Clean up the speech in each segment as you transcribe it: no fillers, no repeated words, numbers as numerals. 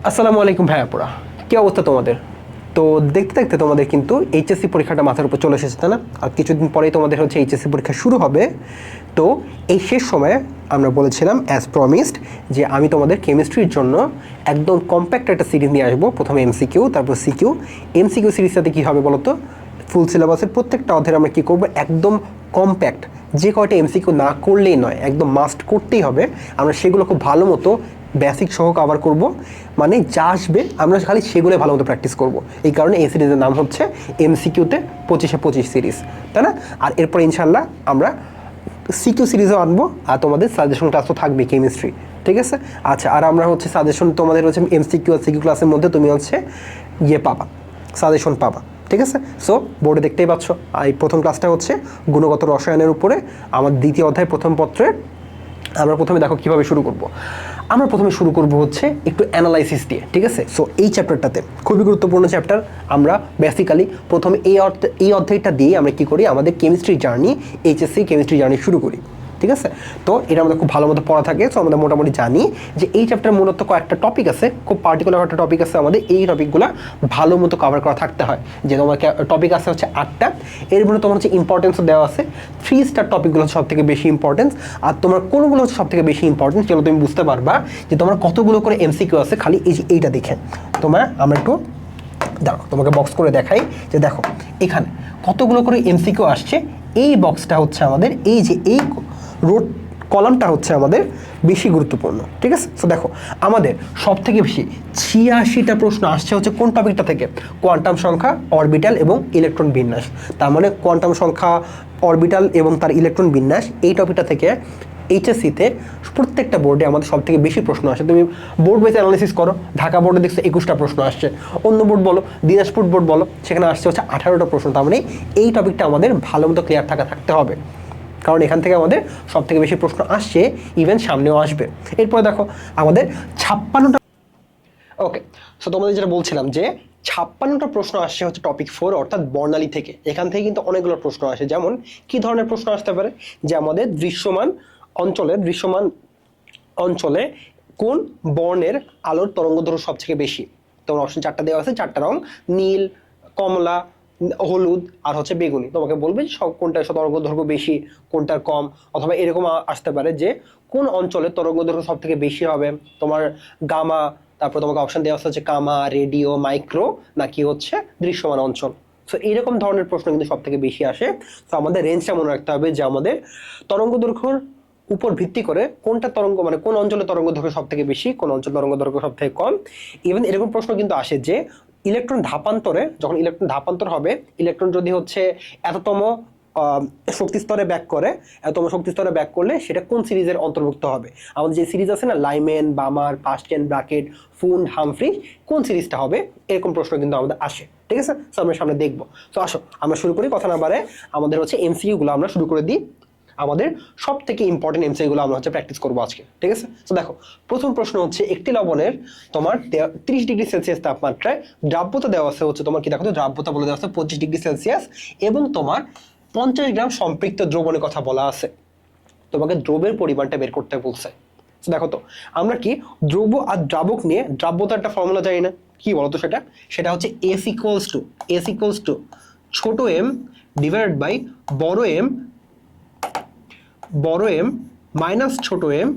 আসসালামু আলাইকুম ভাইয়াপুরা, কী অবস্থা তোমাদের? তো দেখতে দেখতে তোমাদের কিন্তু এইচএসসি পরীক্ষাটা মাথার উপর চলে এসেছে, তাই না? আর কিছুদিন পরেই তোমাদের হচ্ছে এইচএসসি পরীক্ষা শুরু হবে। তো এই শেষ সময়ে আমরা বলেছিলাম অ্যাজ প্রমিসড যে আমি তোমাদের কেমিস্ট্রির জন্য একদম কম্প্যাক্ট একটা সিরিজ নিয়ে আসবো। প্রথমে এমসিকিউ, তারপর সিকিউ। এমসিকিউ সিরিজটাতে কী হবে বলো তো? ফুল সিলেবাসের প্রত্যেকটা অধ্যায়ে আমরা কী করবো, একদম কম্প্যাক্ট যে কয়টা এমসিকিউ না করলেই নয়, একদম মাস্ট করতেই হবে, আমরা সেগুলো খুব ভালো মতো বেসিক সহ কভার করব। মানে যা আসবে আমরা খালি সেগুলো ভালো মতো প্র্যাকটিস করব। এই কারণে এই সিরিজের নাম হচ্ছে এমসিকিউতে 25-25 সিরিজ, তাই না? আর এরপর ইনশাল্লাহ আমরা সিকিউ সিরিজও আনবো, আর তোমাদের সাজেশন ক্লাস তো থাকবে কেমিস্ট্রি, ঠিক আছে? আচ্ছা, আর আমরা হচ্ছে সাজেশন তোমাদের হচ্ছে এমসিকিউ আর সিকিউ ক্লাসের মধ্যে তুমি হচ্ছে পাবা, সাজেশন পাবা, ঠিক আছে? সো বোর্ডে দেখতেই পাচ্ছ, এই প্রথম ক্লাসটা হচ্ছে গুণগত রসায়নের উপরে, আমার দ্বিতীয় অধ্যায় প্রথম পত্রের। আমরা প্রথমে দেখো কীভাবে শুরু করব। আমরা প্রথমে শুরু করব হচ্ছে একটু অ্যানালাইসিস দিয়ে, ঠিক আছে? সো এই চ্যাপ্টারটাতে খুবই গুরুত্বপূর্ণ চ্যাপ্টার। আমরা বেসিক্যালি প্রথমে এই অধ্যায়টা দিয়ে আমরা কী করি, আমাদের chemistry journey, HSC chemistry journey শুরু করি, ঠিক আছে? তো এটা আমাদের খুব ভালো মতো পড়া থাকে। সো আমরা মোটামুটি জানি যে এই চ্যাপ্টার মূলত কয়েকটা টপিক আছে, খুব পার্টিকুলার একটা টপিক আছে, আমাদের এই টপিকগুলো ভালো মতো কভার করা থাকতে হয়। যে তোমার টপিক আছে হচ্ছে 8টা, এর মধ্যে তোমার হচ্ছে ইম্পর্টেন্সও দেওয়া আছে। 3 স্টার টপিকগুলো হচ্ছে সব থেকে বেশি ইম্পর্টেন্স, আর তোমার কোনগুলো হচ্ছে সব থেকে বেশি ইম্পর্টেন্স যেগুলো তুমি বুঝতে পারবা যে তোমার কতগুলো করে এমসিকিউ আছে খালি এই যে এইটা দেখে। আমরা একটু দেখো, তোমাকে বক্স করে দেখাই যে দেখো এখানে কতগুলো করে এমসিকিউ আসছে। এই বক্সটা হচ্ছে আমাদের, এই যে এই রোড কলামটা হচ্ছে আমাদের বেশি গুরুত্বপূর্ণ, ঠিক আছে? তো দেখো আমাদের সব থেকে বেশি 86টা প্রশ্ন আসছে হচ্ছে কোন টপিকটা থেকে? কোয়ান্টাম সংখ্যা, অরবিটাল এবং ইলেকট্রন বিন্যাস। তার মানে কোয়ান্টাম সংখ্যা, অরবিটাল এবং তার ইলেকট্রন বিন্যাস, এই টপিকটা থেকে এইচএসসিতে প্রত্যেকটা বোর্ডে আমাদের সব থেকে বেশি প্রশ্ন আসে। তুমি বোর্ড ওয়াইজ অ্যানালিসিস করো, ঢাকা বোর্ডে দেখছো 21টা প্রশ্ন আসছে, অন্য বোর্ড বলো, দিনাজপুর বোর্ড বলো, সেখানে আসছে হচ্ছে 18টা প্রশ্ন। তার মানে এই টপিকটা আমাদের ভালো মতো ক্লিয়ার থাকতে হবে, কারণ এখান থেকে আমাদের সব থেকে বেশি প্রশ্ন আসছে, ইভেন সামনেও আসবে। এরপরে দেখো আমাদের 56টা, ওকে। সো তোমাদের যেটা বলছিলাম যে 56টা প্রশ্ন আসছে হচ্ছে টপিক 4 অর্থাৎ বর্ণালী থেকে। এখান থেকে কিন্তু অনেকগুলো প্রশ্ন আসে। যেমন কি ধরনের প্রশ্ন আসতে পারে, যে আমাদের দৃশ্যমান অঞ্চলে কোন বর্ণের আলোর তরঙ্গদৈর্ঘ্য সবথেকে বেশি? তোমার অপশন 4টা দেওয়া আছে, 4টা রং, নীল, কমলা, হলুদ আর হচ্ছে বেগুনি। তোমাকে বলবে সব কোনটার তরঙ্গদৈর্ঘ্য বেশি, কোনটার কম। অথবা এরকম আসতে পারে যে কোন অঞ্চলে তরঙ্গদৈর্ঘ্য সব থেকে বেশি হবে, তোমার গামা, তারপর তোমাকে অপশন দেওয়া আছে গামা, রেডিও, মাইক্রো, নাকি হচ্ছে দৃশ্যমান অঞ্চল। সো এইরকম ধরনের প্রশ্ন কিন্তু সব থেকে বেশি আসে। তো আমাদের রেঞ্জটা মনে রাখতে হবে যে আমাদের তরঙ্গদৈর্ঘ্যর উপর ভিত্তি করে কোনটা তরঙ্গ, মানে কোন অঞ্চলে তরঙ্গদৈর্ঘ্য সব থেকে বেশি, কোন অঞ্চলে তরঙ্গদৈর্ঘ্য সব থেকে কম। ইভেন এরকম প্রশ্ন কিন্তু আসে যে ইলেকট্রন ধাপান্তরে, যখন ইলেকট্রন ধাপান্তর হবে, ইলেকট্রন যদি হচ্ছে এততম শক্তি স্তরে ব্যাক করে, এততম শক্তি স্তরে ব্যাক করলে সেটা কোন সিরিজের অন্তর্ভুক্ত হবে? আমাদের যে সিরিজ আছে না, লাইমেন, বামার, পাস্টেন, ব্রাকেট, ফুন্ড, হামফ্রি, কোন সিরিজটা হবে? এরকম প্রশ্ন কিন্তু আমাদের আসে, ঠিক আছে? সো আমরা সামনে দেখবো। তো আসো আমরা শুরু করি, কথা না বাড়ে আমাদের হচ্ছে এমসিকিউ গুলো আমরা শুরু করে দিই। আমাদের সব থেকে ইম্পর্টেন্ট এমসিকিউগুলো আমরা হচ্ছে প্র্যাকটিস করবো আজকে, ঠিক আছে? তো দেখো প্রথম প্রশ্ন হচ্ছে, একটি লবণের তোমার 30 ডিগ্রি সেলসিয়াস তাপমাত্রায় দ্রাব্যতা দেওয়া আছে হচ্ছে, তোমার কি দেখো তো, দ্রাব্যতা বলে দেওয়া আছে 25 ডিগ্রি সেলসিয়াস, এবং তোমার 50 গ্রাম সম্পৃক্ত দ্রবণের কথা বলা আছে। তোমাকে দ্রবের পরিমাণটা বের করতে বলছে। দেখো তো আমরা কি দ্রব্য আর দ্রাবক নিয়ে দ্রাব্যতার একটা ফর্মুলা জানি না, কি বলতো সেটা হচ্ছে এস ইকুয়ালস টু ছোট এম ডিভাইডেড বাই বড় এম মাইনাস ছোট এম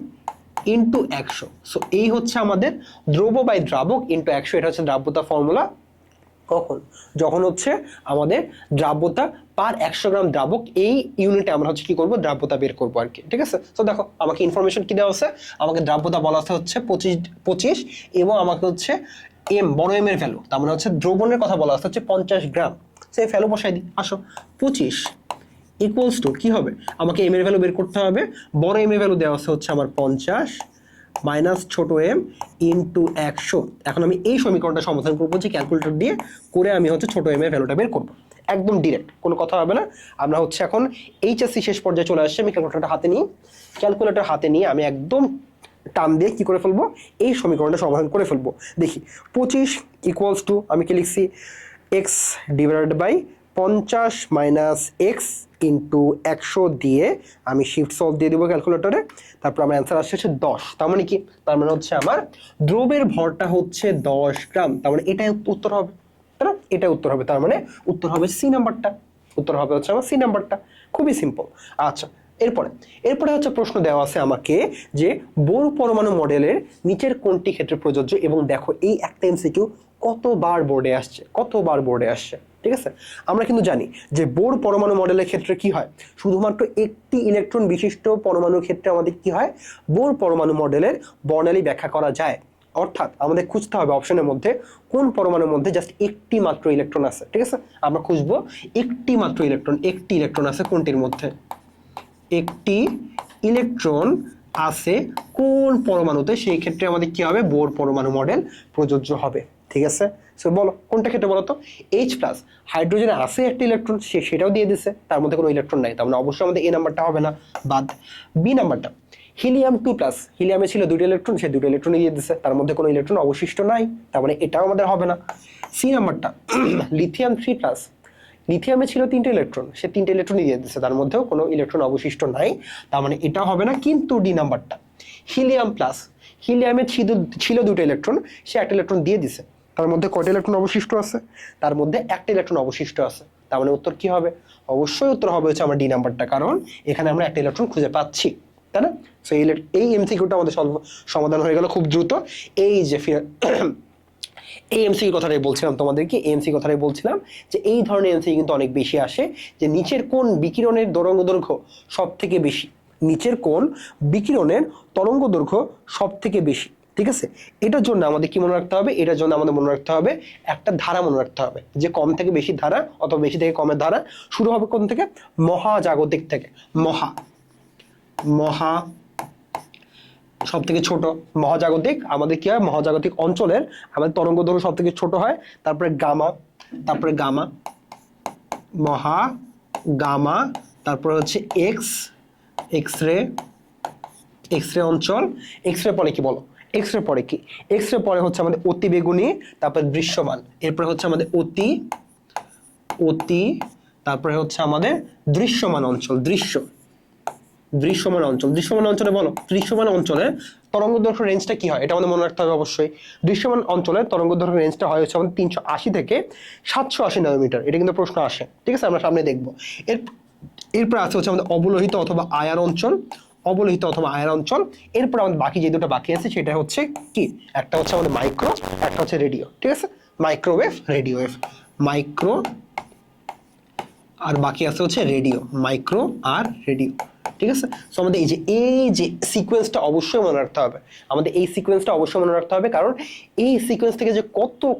ইন্টু 100। সো এই হচ্ছে আমাদের দ্রব্য বাই দ্রাবক ইন্টু 100। এটা হচ্ছে দ্রাব্যতা ফর্মুলা। কখন? যখন হচ্ছে আমাদের দ্রাব্যতা পার 100 গ্রাম দ্রাবক, এই ইউনিটে আমরা হচ্ছে কি করব, দ্রাব্যতা বের করবো আর কি, ঠিক আছে? তো দেখো আমাকে ইনফরমেশন কি দেওয়া আছে, আমাকে দ্রাব্যতা বলা আছে হচ্ছে 25 এবং আমাকে হচ্ছে বড় এম এর ভ্যালু, তার মানে হচ্ছে দ্রবণের কথা বলা আছে হচ্ছে 50 গ্রাম। সেই ভ্যালু বসাই দিই। আসো 25 ইকুয়ালস টু কি হবে, আমাকে এম এর ভ্যালু বের করতে হবে। বড় এম এর ভ্যালু দেওয়া আছে হচ্ছে আমার 50 মাইনাস ছোট এম ইন্টু 100। এখন আমি এই সমীকরণটা সমাধান করবো যে ক্যালকুলেটর দিয়ে করে, আমি হচ্ছে ছোট এম এর ভ্যালুটা বের করবো, একদম ডিরেক্ট, কোনো কথা হবে না। আমরা হচ্ছে এখন এইচএসসি শেষ পর্যায়ে চলে আসছে, আমি ক্যালকুলেটর হাতে নিয়ে আমি একদম টান দিয়ে কি করে ফেলবো, এই সমীকরণটা সমাধান করে ফেলবো। দেখি 25 ইকুয়ালস টু আমি কি লিখছি, x divided by 50 minus x into 100 দিয়ে আমি শিফট সলভ দিয়ে দেবো ক্যালকুলেটরে, তারপর আমার অ্যান্সার আসছে 10। তার মানে কি, তার মানে হচ্ছে আমার দ্রবের ভরটা হচ্ছে 10 গ্রাম। তার মানে এটাই উত্তর হবে, তাই না? এটাই উত্তর হবে। তার মানে উত্তর হবে সি নাম্বারটা, উত্তর হবে হচ্ছে আমার সি নাম্বারটা। খুবই সিম্পল। আচ্ছা, এরপরে হচ্ছে প্রশ্ন দেওয়া আছে আমাকে যে বোর পরমাণু মডেলের নিচের কোনটি ক্ষেত্রে প্রযোজ্য, এবং দেখো এই একটা এমসিকিউ কতবার বোর্ডে আসছে, ঠিক আছে? আমরা কিন্তু জানি যে বোর পরমাণু মডেলের ক্ষেত্রে কি হয়, শুধুমাত্র একটি ইলেকট্রন বিশিষ্ট পরমাণুর ক্ষেত্রে আমাদের কি হয়, বোর পরমাণু মডেলের বর্ণালী ব্যাখ্যা করা যায়। অর্থাৎ আমাদের খুঁজতে হবে অপশনের মধ্যে কোন পরমাণুর মধ্যে জাস্ট একটি মাত্র ইলেকট্রন আছে, ঠিক আছে? আমরা খুঁজবো একটি মাত্র একটি ইলেকট্রন আছে কোনটির মধ্যে, একটি ইলেকট্রন আছে কোন পরমাণুতে, সেই ক্ষেত্রে আমাদের কি হবে, বোর পরমাণু মডেল প্রযোজ্য হবে, ঠিক আছে? সো বলো কোনটা ক্ষেত্রে বলো তো। H প্লাস হাইড্রোজেনে আছে একটা ইলেকট্রন, সেটাও দিয়ে দিছে, তার মধ্যে কোনো ইলেকট্রন নাই, তার মানে অবশ্যই আমাদের এ নাম্বারটা হবে না, বাদ। বি নাম্বারটা হিলিয়াম 2 প্লাস, হিলিয়ামে ছিল দুটো ইলেকট্রন, সে দুটো ইলেকট্রন দিয়ে দিছে, তার মধ্যে কোনো ইলেকট্রন অবশিষ্ট নাই, তার মানে এটাও আমাদের হবে না। সি নাম্বারটা লিথিয়াম 3 প্লাস, লিথিয়ামে ছিল 3টে ইলেকট্রন, সে 3টে ইলেকট্রনই দিয়ে দিচ্ছে, তার মধ্যেও কোনো ইলেকট্রন অবশিষ্ট নাই, তার মানে এটা হবে না। কিন্তু ডি নাম্বারটা হিলিয়াম প্লাস, হিলিয়ামে ছিল দুটো ইলেকট্রন, সে একটা ইলেকট্রন দিয়ে দিছে, তার মধ্যে কয়টা ইলেকট্রন অবশিষ্ট আছে, তার মধ্যে একটা ইলেকট্রন অবশিষ্ট আছে, তার মানে উত্তর কি হবে, অবশ্যই উত্তর হবে হচ্ছে আমার ডি নাম্বারটা, কারণ এখানে আমরা একটা ইলেকট্রন খুঁজে পাচ্ছি, তাই না? সো এই এমসিকিউটা আমাদের সমাধান হয়ে গেল খুব দ্রুত। এই যে এই এমসিকিউ কথাটাই বলছিলাম তোমাদেরকে, এমসি কথাটাই বলছিলাম যে এই ধরনের এমসিকিউ কিন্তু অনেক বেশি আসে, যে নিচের কোন বিকিরণের তরঙ্গদৈর্ঘ্য সব থেকে বেশি, নিচের কোন বিকিরণের তরঙ্গদৈর্ঘ্য সব থেকে বেশি, ঠিক আছে? এটার জন্য আমাদের কি মনে রাখতে হবে, এটার জন্য আমাদের মনে রাখতে হবে একটা ধারা মনে রাখতে হবে, যে কম থেকে বেশি ধারা অথবা বেশি থেকে কমের ধারা শুরু হবে কোন থেকে, মহাজাগতিক থেকে। মহা সব থেকে ছোট, মহাজাগতিক আমাদের কি হয়, মহাজাগতিক অঞ্চলের আমাদের তরঙ্গদৈর্ঘ্য সব থেকে ছোট হয়, তারপরে গামা মহা গামা, তারপরে হচ্ছে এক্স রে অঞ্চল, এক্স রে পরে কি বলো, এক্স রে পরে হচ্ছে আমাদের অতি বেগুনি, তারপরে দৃশ্যমান, এরপরে হচ্ছে আমাদের অতি তারপরে হচ্ছে আমাদের দৃশ্যমান অঞ্চল, দৃশ্যমান অঞ্চলে বলো, দৃশ্যমান অঞ্চলের তরঙ্গদৈর্ঘ্য রেঞ্জটা কি হয়, এটা আমাদের মনে রাখতে হবে অবশ্যই। দৃশ্যমান অঞ্চলের তরঙ্গদৈর্ঘ্য রেঞ্জটা হয় হচ্ছে আমাদের 380 থেকে 780 ন্যানোমিটার, এটা কিন্তু প্রশ্ন আসে, ঠিক আছে? আমরা সামনে দেখবো। এরপর আছে হচ্ছে আমাদের অবলোহিত অথবা আয়ার অঞ্চল, এরপর আমাদের বাকি যে দুটো বাকি আছে সেটা হচ্ছে কি, একটা হচ্ছে আমাদের মাইক্রো, একটা হচ্ছে রেডিও, ঠিক আছে? মাইক্রোওয়েভ, রেডিওওয়েভ, মাইক্রো আর বাকি আছে হচ্ছে রেডিও, মাইক্রো আর রেডিও, ঠিক আছে? সো আমাদের এই যে সিকোয়েন্সটা অবশ্যই মনে রাখতে হবে, কারণ এই সিকোয়েন্স থেকে যে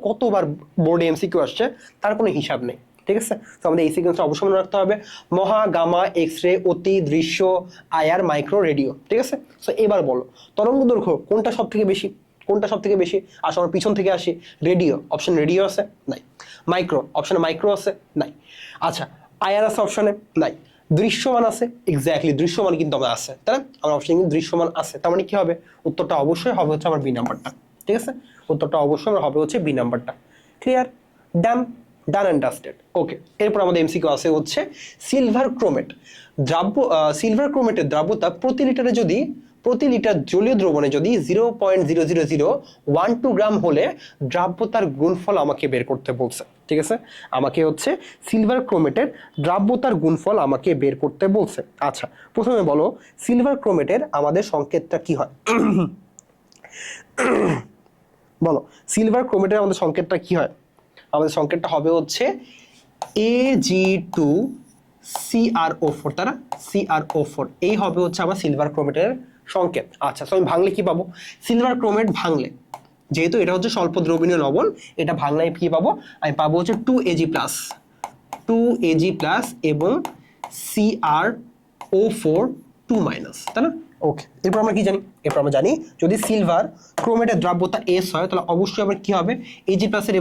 কতবার বোর্ডে এমসিকিউ আসছে তার কোনো হিসাব নেই, ঠিক আছে? তো আমাদের এই সিকোয়েন্সটা অবশ্যই মনে রাখতে হবে, মহা, গামা, এক্স রে, অতি, দৃশ্য, আয়ার, মাইক্রো, রেডিও, ঠিক আছে? সো এবার বলো তরঙ্গ দৈর্ঘ্য কোনটা সব থেকে বেশি, আসলে আমরা পিছন থেকে আসি, রেডিও, অপশন রেডিও আছে নাই, মাইক্রো অপশনে মাইক্রো আছে নাই, আচ্ছা আয়ার আছে অপশনে নাই, দৃশ্যমান আছে, এক্স্যাক্টলি দৃশ্যমান কিন্তু আমার আছে, তাই না? আমার অপশন কিন্তু দৃশ্যমান আছে, তার মানে কি হবে, উত্তরটা অবশ্যই হবে হচ্ছে আমার বি নাম্বারটা, ঠিক আছে? উত্তরটা অবশ্যই আমার হবে হচ্ছে বি নাম্বারটা। Clear? Done and dusted. Okay, এরপর আমাদের এমসিকিউ আছে হচ্ছে সিলভার ক্রোমেটের দ্রাব্যতা প্রতি লিটার জলীয় দ্রবণে যদি 0.00012 গ্রাম হলে দ্রাব্যতার গুণফল আমাকে বের করতে বলছে, ঠিক আছে? আমাকে হচ্ছে সিলভার ক্রোমেটের দ্রাব্যতার গুণফল আমাকে বের করতে বলছে। আচ্ছা, প্রথমে বলো সিলভার ক্রোমেটের আমাদের সংকেতটা কি হয়? বলো সিলভার ক্রোমেটের আমাদের সংকেতটা কি হয়? আমাদের সংকেতটা হবে হচ্ছে Ag2CrO4, তারা CrO4, এই হবে হচ্ছে আমার সিলভার ক্রোমেটের সংকেত। আচ্ছা, তো আমি ভাঙলে কি পাবো, সিলভার ক্রোমেট ভাঙলে, যেহেতু এটা হচ্ছে স্বল্প দ্রবণীয় লবণ, এটা ভাঙলে কি পাবো, আমি পাবো হচ্ছে 2Ag+ এবং CrO4 2-, তাই না? ওকে, এরপর আমরা কি জানি, যদি সিলভার ক্রোমেটের দ্রাব্যতা S হয় তাহলে অবশ্যই আমার কি হবে, Ag+ এর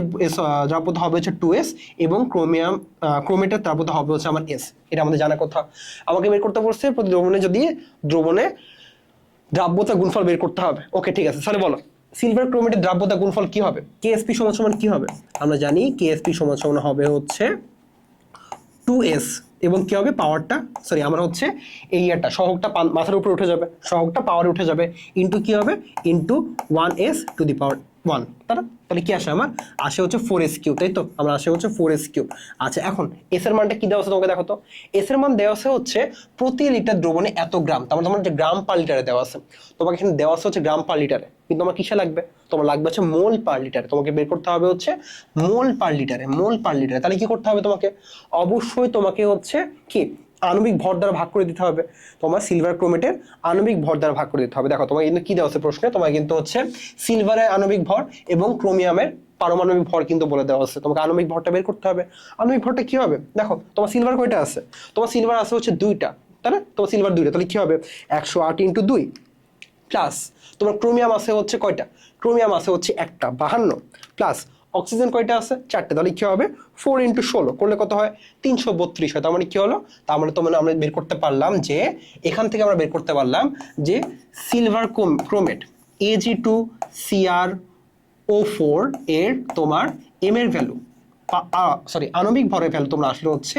দ্রাব্যতা হবে হচ্ছে 2S এবং ক্রোমেটের দ্রাব্যতা হবে হচ্ছে আমার S, এটা আমাদের জানা কথা। আমাকে বের করতে বলছে প্রতি দ্রবণে দ্রাব্যতা গুণফল বের করতে হবে। ওকে, ঠিক আছে, তাহলে বলো সিলভার ক্রোমেটের দ্রাব্যতা গুণফল কি হবে, KSP সমান কি হবে? আমরা জানি KSP সমান হবে হচ্ছে 2S এবং কি হবে পাওয়ারটা সরি আমার হচ্ছে এই ইয়ারটা সহগটা মাথার উপরে উঠে যাবে, সহগটা পাওয়ারে উঠে যাবে, ইন্টু কি হবে ইন্টু 1s⁻1, তাই না? তাহলে কি আসে আমার আসে হচ্ছে 4s³, তাই তো আমার আসে হচ্ছে 4s³। আচ্ছা এখন এস এর মানটা কি দেওয়া আছে তোমাকে দেখো তো, এস এর মান দেওয়া আছে হচ্ছে প্রতি লিটার দ্রবণে এত গ্রাম, তার মানে তোমার যে গ্রাম পার লিটারে দেওয়া আছে, তোমাকে এখানে দেওয়া আছে হচ্ছে গ্রাম পার লিটারে, কিন্তু আমার কিসে লাগবে, তোমার লাগবে হচ্ছে মোল পার লিটারে, তোমাকে বের করতে হবে হচ্ছে মোল পার লিটারে, মোল পার লিটারে। তাহলে কি করতে হবে তোমাকে, অবশ্যই তোমাকে হচ্ছে কি আণবিক ভর দ্বারা ভাগ করে দিতে হবে, তোমার সিলভার ক্রোমেটের আণবিক ভর দ্বারা ভাগ করে দিতে হবে। দেখো তোমার কিন্তু কি দেওয়া আছে প্রশ্নে, তোমার কিন্তু হচ্ছে সিলভারের আণবিক ভর এবং ক্রোমিয়ামের পারমাণবিক ভর কিন্তু বলে দেওয়া আছে, তোমাকে আণবিক ভরটা বের করতে হবে। আণবিক ভরটা কি হবে, দেখো তোমার সিলভার কয়টা আছে, তোমার সিলভার আছে হচ্ছে 2টা, তাই না? তোমার সিলভার 2টা, তাহলে কি হবে 108 × 2 প্লাস তোমার ক্রোমিয়াম আছে হচ্ছে কয়টা, ক্রোমিয়াম আছে হচ্ছে একটা 52 প্লাস অক্সিজেন কয়টা আছে 4টে, তাহলে কি হবে 4 × 16 করলে কত হয় 332 হয়। তার মানে কি হলো, তার মানে তোমার আমরা বের করতে পারলাম যে এখান থেকে আমরা বের করতে পারলাম যে সিলভার ক্রোমেট Ag2Cr O4 এর তোমার এম এর ভ্যালু সরি আণবিক ভরের ভ্যালু তোমরা আসলে হচ্ছে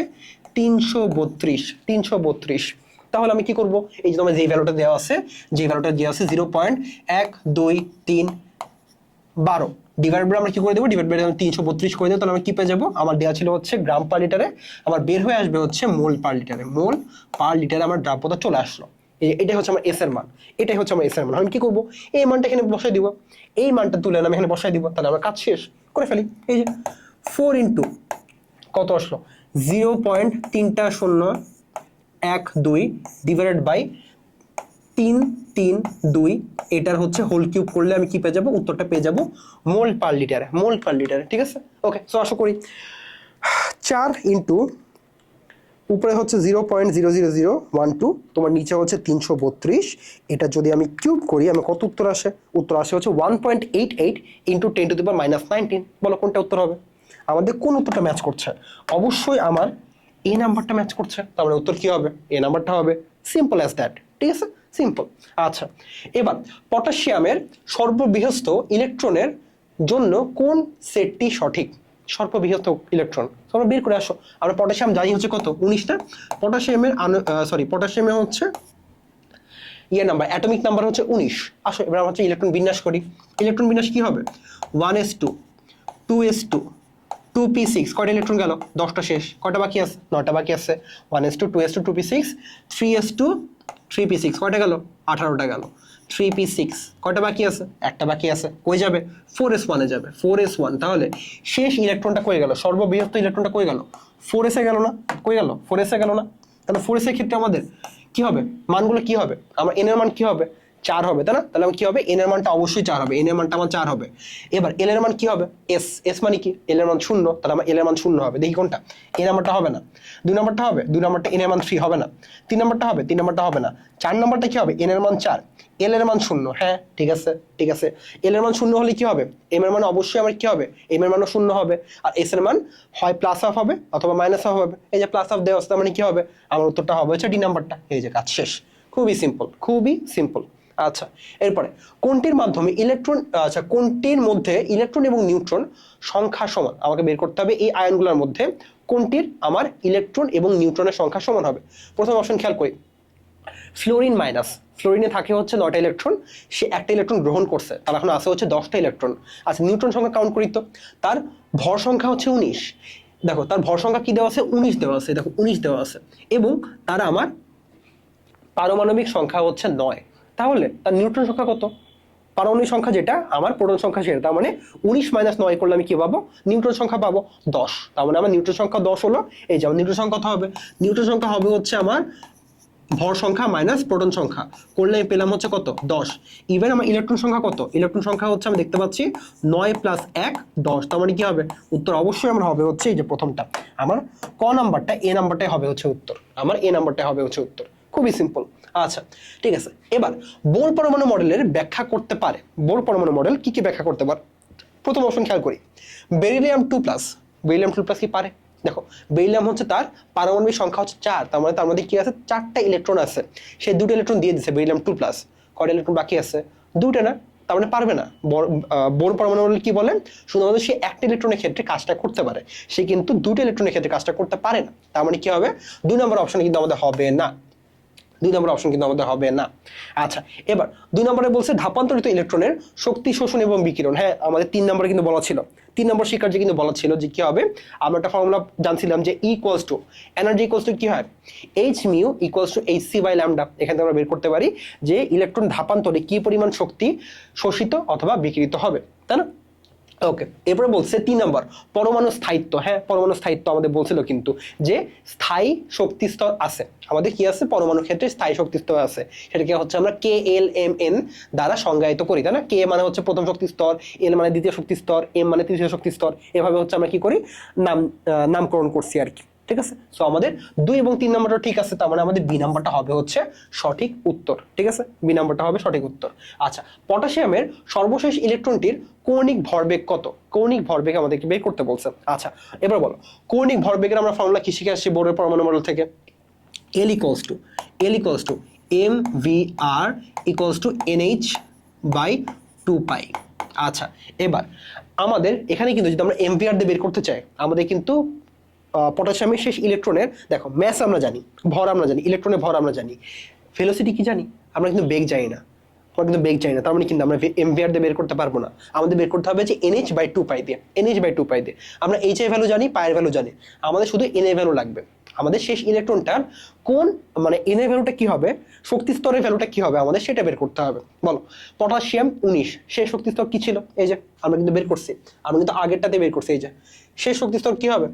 332। তাহলে আমি কি করব, এই যে তোমার যে ভ্যালুটা দেওয়া আছে, যে ভ্যালুটা দেওয়া আছে 0.12312 ডিভাইড বাই আমরা কি করে দেবো, ডিভাইড বাই 332 করে দেবো, তাহলে আমি কি পেয়ে যাবো, আমার দেওয়া ছিল হচ্ছে গ্রাম পার লিটারে, আমার বের হয়ে আসবে হচ্ছে মোল পার লিটারে, মোল পার লিটারে আমার দ্রাব্যতা চলে আসলো। এটাই হচ্ছে আমার এস এর মান, এটাই হচ্ছে আমার এস এর মান। আমি কি করবো, এই মানটা এখানে বসাই দিব, এই মানটা তুলে আমি এখানে বসাই দিব, তাহলে আমার কাজ শেষ করে ফেলি। এই যে 4 × কত আসলো 0.302 ডিভাইডেড বাই 332, এটার হচ্ছে হোল কিউব করলে আমি কি পেয়ে যাবো, উত্তরটা পেয়ে যাবো মোল পার লিটারে, মোল পার লিটারে। ঠিক আছে, ওকে। সো আশা করি 4 × উপরে হচ্ছে 0.00012, তোমার নিচে হচ্ছে 332, এটা যদি আমি কিউব করি আমি কত উত্তর আসে, উত্তর আসে হচ্ছে 1.88 × 10⁻19। বলো কোনটা উত্তর হবে, আমাদের কোন উত্তরটা ম্যাচ করছে, অবশ্যই আমার এ নাম্বারটা ম্যাচ করছে, তার মানে উত্তর কি হবে, এ নাম্বারটা হবে, সিম্পল অ্যাজ দ্যাট। ঠিক আছে, সিম্পল। আচ্ছা এবার পটাশিয়ামের সর্ববৃহৎ ইলেকট্রনের জন্য কোন সেটটি সঠিক, সর্ববৃহৎ ইলেকট্রন তোমরা বের করে আসো। আমরা পটাশিয়াম জানি হচ্ছে কত 19টা, পটাশিয়ামের পটাশিয়ামের হচ্ছে ইয়ে নাম্বার অ্যাটমিক নাম্বার হচ্ছে 19। আসো এবার আমরা হচ্ছে ইলেকট্রন বিন্যাস করি, ইলেকট্রন বিন্যাস কি হবে 1s2 2s2 2p6, কয়টা ইলেকট্রন গেল 10টা শেষ, কয়টা বাকি আছে 9টা বাকি আছে, 1s2 2s2 2p6 3s2 3p6, কয়টা গেল 18টা গেল, 3p6 কয়টা বাকি আছে, একটা বাকি আছে, কই যাবে 4s1 এ যাবে, 4s1। তাহলে শেষ ইলেকট্রনটা কই গেল, সর্ববৃহৎ ইলেকট্রনটা কই গেল 4s এ গেল না, কই গেল 4s এ গেল না। তাহলে 4s এর ক্ষেত্রে আমাদের কি হবে, মানগুলো কি হবে, আমার n এর মান কি হবে 4 হবে, তাই না? তাহলে আমার কি হবে, n এর মানটা অবশ্যই 4 হবে, n এর মানটা আমার 4 হবে। এবার l এর মান কি হবে, s মানে কি, l এর মান 0, তাহলে আমার l এর মান 0 হবে। দেখি কোনটা, a নাম্বারটা হবে না, 2 নাম্বারটা হবে, 2 নাম্বারটা n এর মান 3 হবে না, 3 নাম্বারটা হবে, 3 নাম্বারটা হবে না, 4 নাম্বারটা কি হবে, n এর মান 4, l এর মান 0। হ্যাঁ ঠিক আছে, ঠিক আছে, l এর মান 0 হলে কি হবে, m এর মান অবশ্যই আমার কি হবে, m এর মানও 0 হবে, আর s এর মান হয় প্লাস হাফ হবে অথবা মাইনাস হাফ হবে। এই যে প্লাস হাফ দেওয়া আছে, মানে কি হবে, আমার উত্তরটা হবে হচ্ছে ডি নাম্বারটা। এই যে কাজ শেষ, খুবই সিম্পল, খুবই সিম্পল। আচ্ছা এরপরে কোনটির মাধ্যমে ইলেকট্রন, আচ্ছা কোনটির মধ্যে ইলেকট্রন এবং নিউট্রন সংখ্যা সমান, আমাকে বের করতে হবে এই আয়নগুলোর মধ্যে কোনটির আমার ইলেকট্রন এবং নিউট্রনের সংখ্যা সমান হবে। প্রথম অপশন খেয়াল করি, ফ্লোরিন মাইনাস, ফ্লোরিনে থাকে হচ্ছে 9টা ইলেকট্রন, সে একটা ইলেকট্রন গ্রহণ করছে, তার এখন আছে হচ্ছে 10টা ইলেকট্রন। আচ্ছা নিউট্রন সংখ্যা কাউন্ট করি তো, তার ভর সংখ্যা হচ্ছে 19, দেখো তার ভর সংখ্যা কি দেওয়া আছে 19 দেওয়া আছে, দেখো 19 দেওয়া আছে, এবং তার আমার পারমাণবিক সংখ্যা হচ্ছে 9, তাহলে তার নিউট্রন সংখ্যা কত, পারমাণবিক সংখ্যা যেটা আমার প্রোটন সংখ্যা সেটা, তার মানে 19 - 9 করলে আমি কি পাবো, নিউট্রন সংখ্যা পাবো 10। তার মানে আমার নিউট্রন সংখ্যা 10 হলো। এই যেমন নিউট্রন সংখ্যা কত হবে, নিউট্রন সংখ্যা হবে হচ্ছে আমার ভর সংখ্যা মাইনাস প্রোটন সংখ্যা করলে আমি পেলাম হচ্ছে কত 10। ইভেন আমার ইলেকট্রন সংখ্যা কত, ইলেকট্রন সংখ্যা হচ্ছে আমি দেখতে পাচ্ছি 9 + 1 10, তার মানে কি হবে উত্তর অবশ্যই আমার হবে হচ্ছে এই যে প্রথমটা, আমার ক নাম্বারটা, এ নাম্বারটাই হবে হচ্ছে উত্তর, আমার এ নাম্বারটাই হবে হচ্ছে উত্তর। খুবই সিম্পল। আচ্ছা ঠিক আছে, এবার বোর পরমাণু মডেলের ব্যাখ্যা করতে পারে, বোর পরমাণু মডেল কি কি ব্যাখ্যা করতে পারে। প্রথম অপশন খেয়াল করি, বেরিলিয়াম 2+, বেরিলিয়াম 2+ কি পারে, দেখো বেরিলিয়াম হচ্ছে তার পারমাণবিক সংখ্যা হচ্ছে 4, তার মানে তার মধ্যে কি আছে 4টা ইলেকট্রন আছে, সে 2টা ইলেকট্রন দিয়ে দিচ্ছে বেরিলিয়াম 2+, কয়টা ইলেকট্রন বাকি আছে 2টা না, তার মানে পারবে না। বোর পারমাণবিক কি বলে, শুধুমাত্র সে একটা ইলেকট্রনের ক্ষেত্রে কাজটা করতে পারে, সে কিন্তু দুটো ইলেকট্রনের ক্ষেত্রে কাজটা করতে পারে না। তার মানে কি হবে, 2 নম্বর অপশন কিন্তু আমাদের হবে না, 2 নম্বর অপশন কিন্তু আমাদের হবে না। আচ্ছা, এবার 2 নম্বরে বলছে ধাপান্তরিত ইলেকট্রনের শক্তি শোষণ এবং বিকিরণ। হ্যাঁ, আমাদের 3 নম্বরে কিন্তু বলা ছিল, 3 নম্বর শিক্ষার্থী কিন্তু বলা ছিল যে কি হবে, আমরা একটা ফর্মুলা জানছিলাম যে equals to energy equals to কি হয়, h mu equals to h c by lambda. এখান থেকে আমরা বের করতে পারি যে ইলেকট্রন ধাপান্তরে কি পরিমাণ শক্তি শোষিত অথবা বিকিরিত হবে, তাই না? ওকে, এরপরে বলছে 3 নম্বর পরমাণু স্থায়িত্ব। হ্যাঁ, পরমাণু স্থায়িত্ব আমাদের বলছিল কিন্তু যে স্থায়ী শক্তি স্তর আছে, আমাদের কি আছে, পরমাণু ক্ষেত্রে স্থায়ী শক্তি স্তর আছে, সেটাকে হচ্ছে আমরা কে এল এম এন দ্বারা সংজ্ঞায়িত করি, তাই না? কে মানে হচ্ছে প্রথম শক্তি স্তর, এল মানে দ্বিতীয় শক্তি স্তর, এম মানে তৃতীয় শক্তি স্তর, এভাবে হচ্ছে আমরা কি করি, নামকরণ করছি আর কি। ঠিক আছে, সো আমাদের 2 এবং 3 নম্বরটা ঠিক আছে, তার মানে আমাদের বি নাম্বারটা হবে হচ্ছে সঠিক উত্তর। ঠিক আছে, বি নাম্বারটা হবে সঠিক উত্তর। আচ্ছা, পটাশিয়ামের সর্বশেষ ইলেকট্রনটির কৌণিক ভরবেগ কত? কৌণিক ভরবেগ আমাদেরকে বের করতে বলছে। আচ্ছা, এবার বলো, কৌণিক ভরবেগের আমরা ফর্মুলা কি শিখে আসছি বোর্ডের পরমাণু মডেল থেকে? L equals to mvr equals to nh by 2 পাই। আচ্ছা, এবার আমাদের এখানে কিন্তু যদি আমরা mvr দিয়ে বের করতে চাই, আমাদের কিন্তু পটাশিয়ামের শেষ ইলেকট্রনের, দেখো ম্যাস আমরা জানি, ভর আমরা জানি, ইলেকট্রনের ভর আমরা জানি, ভেলোসিটি কি জানি, আমরা কিন্তু বেগ জানি না, আমরা কিন্তু বেগ জানি না, তার মানে কিন্তু আমরা mvr দিয়ে বের করতে পারবো না। আমাদের বের করতে হবে যে nh by 2 পাই দিয়ে, nh by 2 পাই দিয়ে। আমরা h এর ভ্যালু জানি, পাই এর ভ্যালু জানি, আমাদের শুধু n এর ভ্যালু লাগবে। আমাদের শেষ ইলেকট্রনটার কোন মানে n এর ভ্যালুটা কি হবে, শক্তি স্তরের ভ্যালুটা কি হবে, আমাদের সেটা বের করতে হবে। বলো, পটাশিয়াম 19, শেষ শক্তি স্তর কি ছিল, এই যে আমরা কিন্তু বের করছি, আমরা কিন্তু আগেরটাতে বের করছি, এই যে শেষ শক্তি স্তর কি হবে,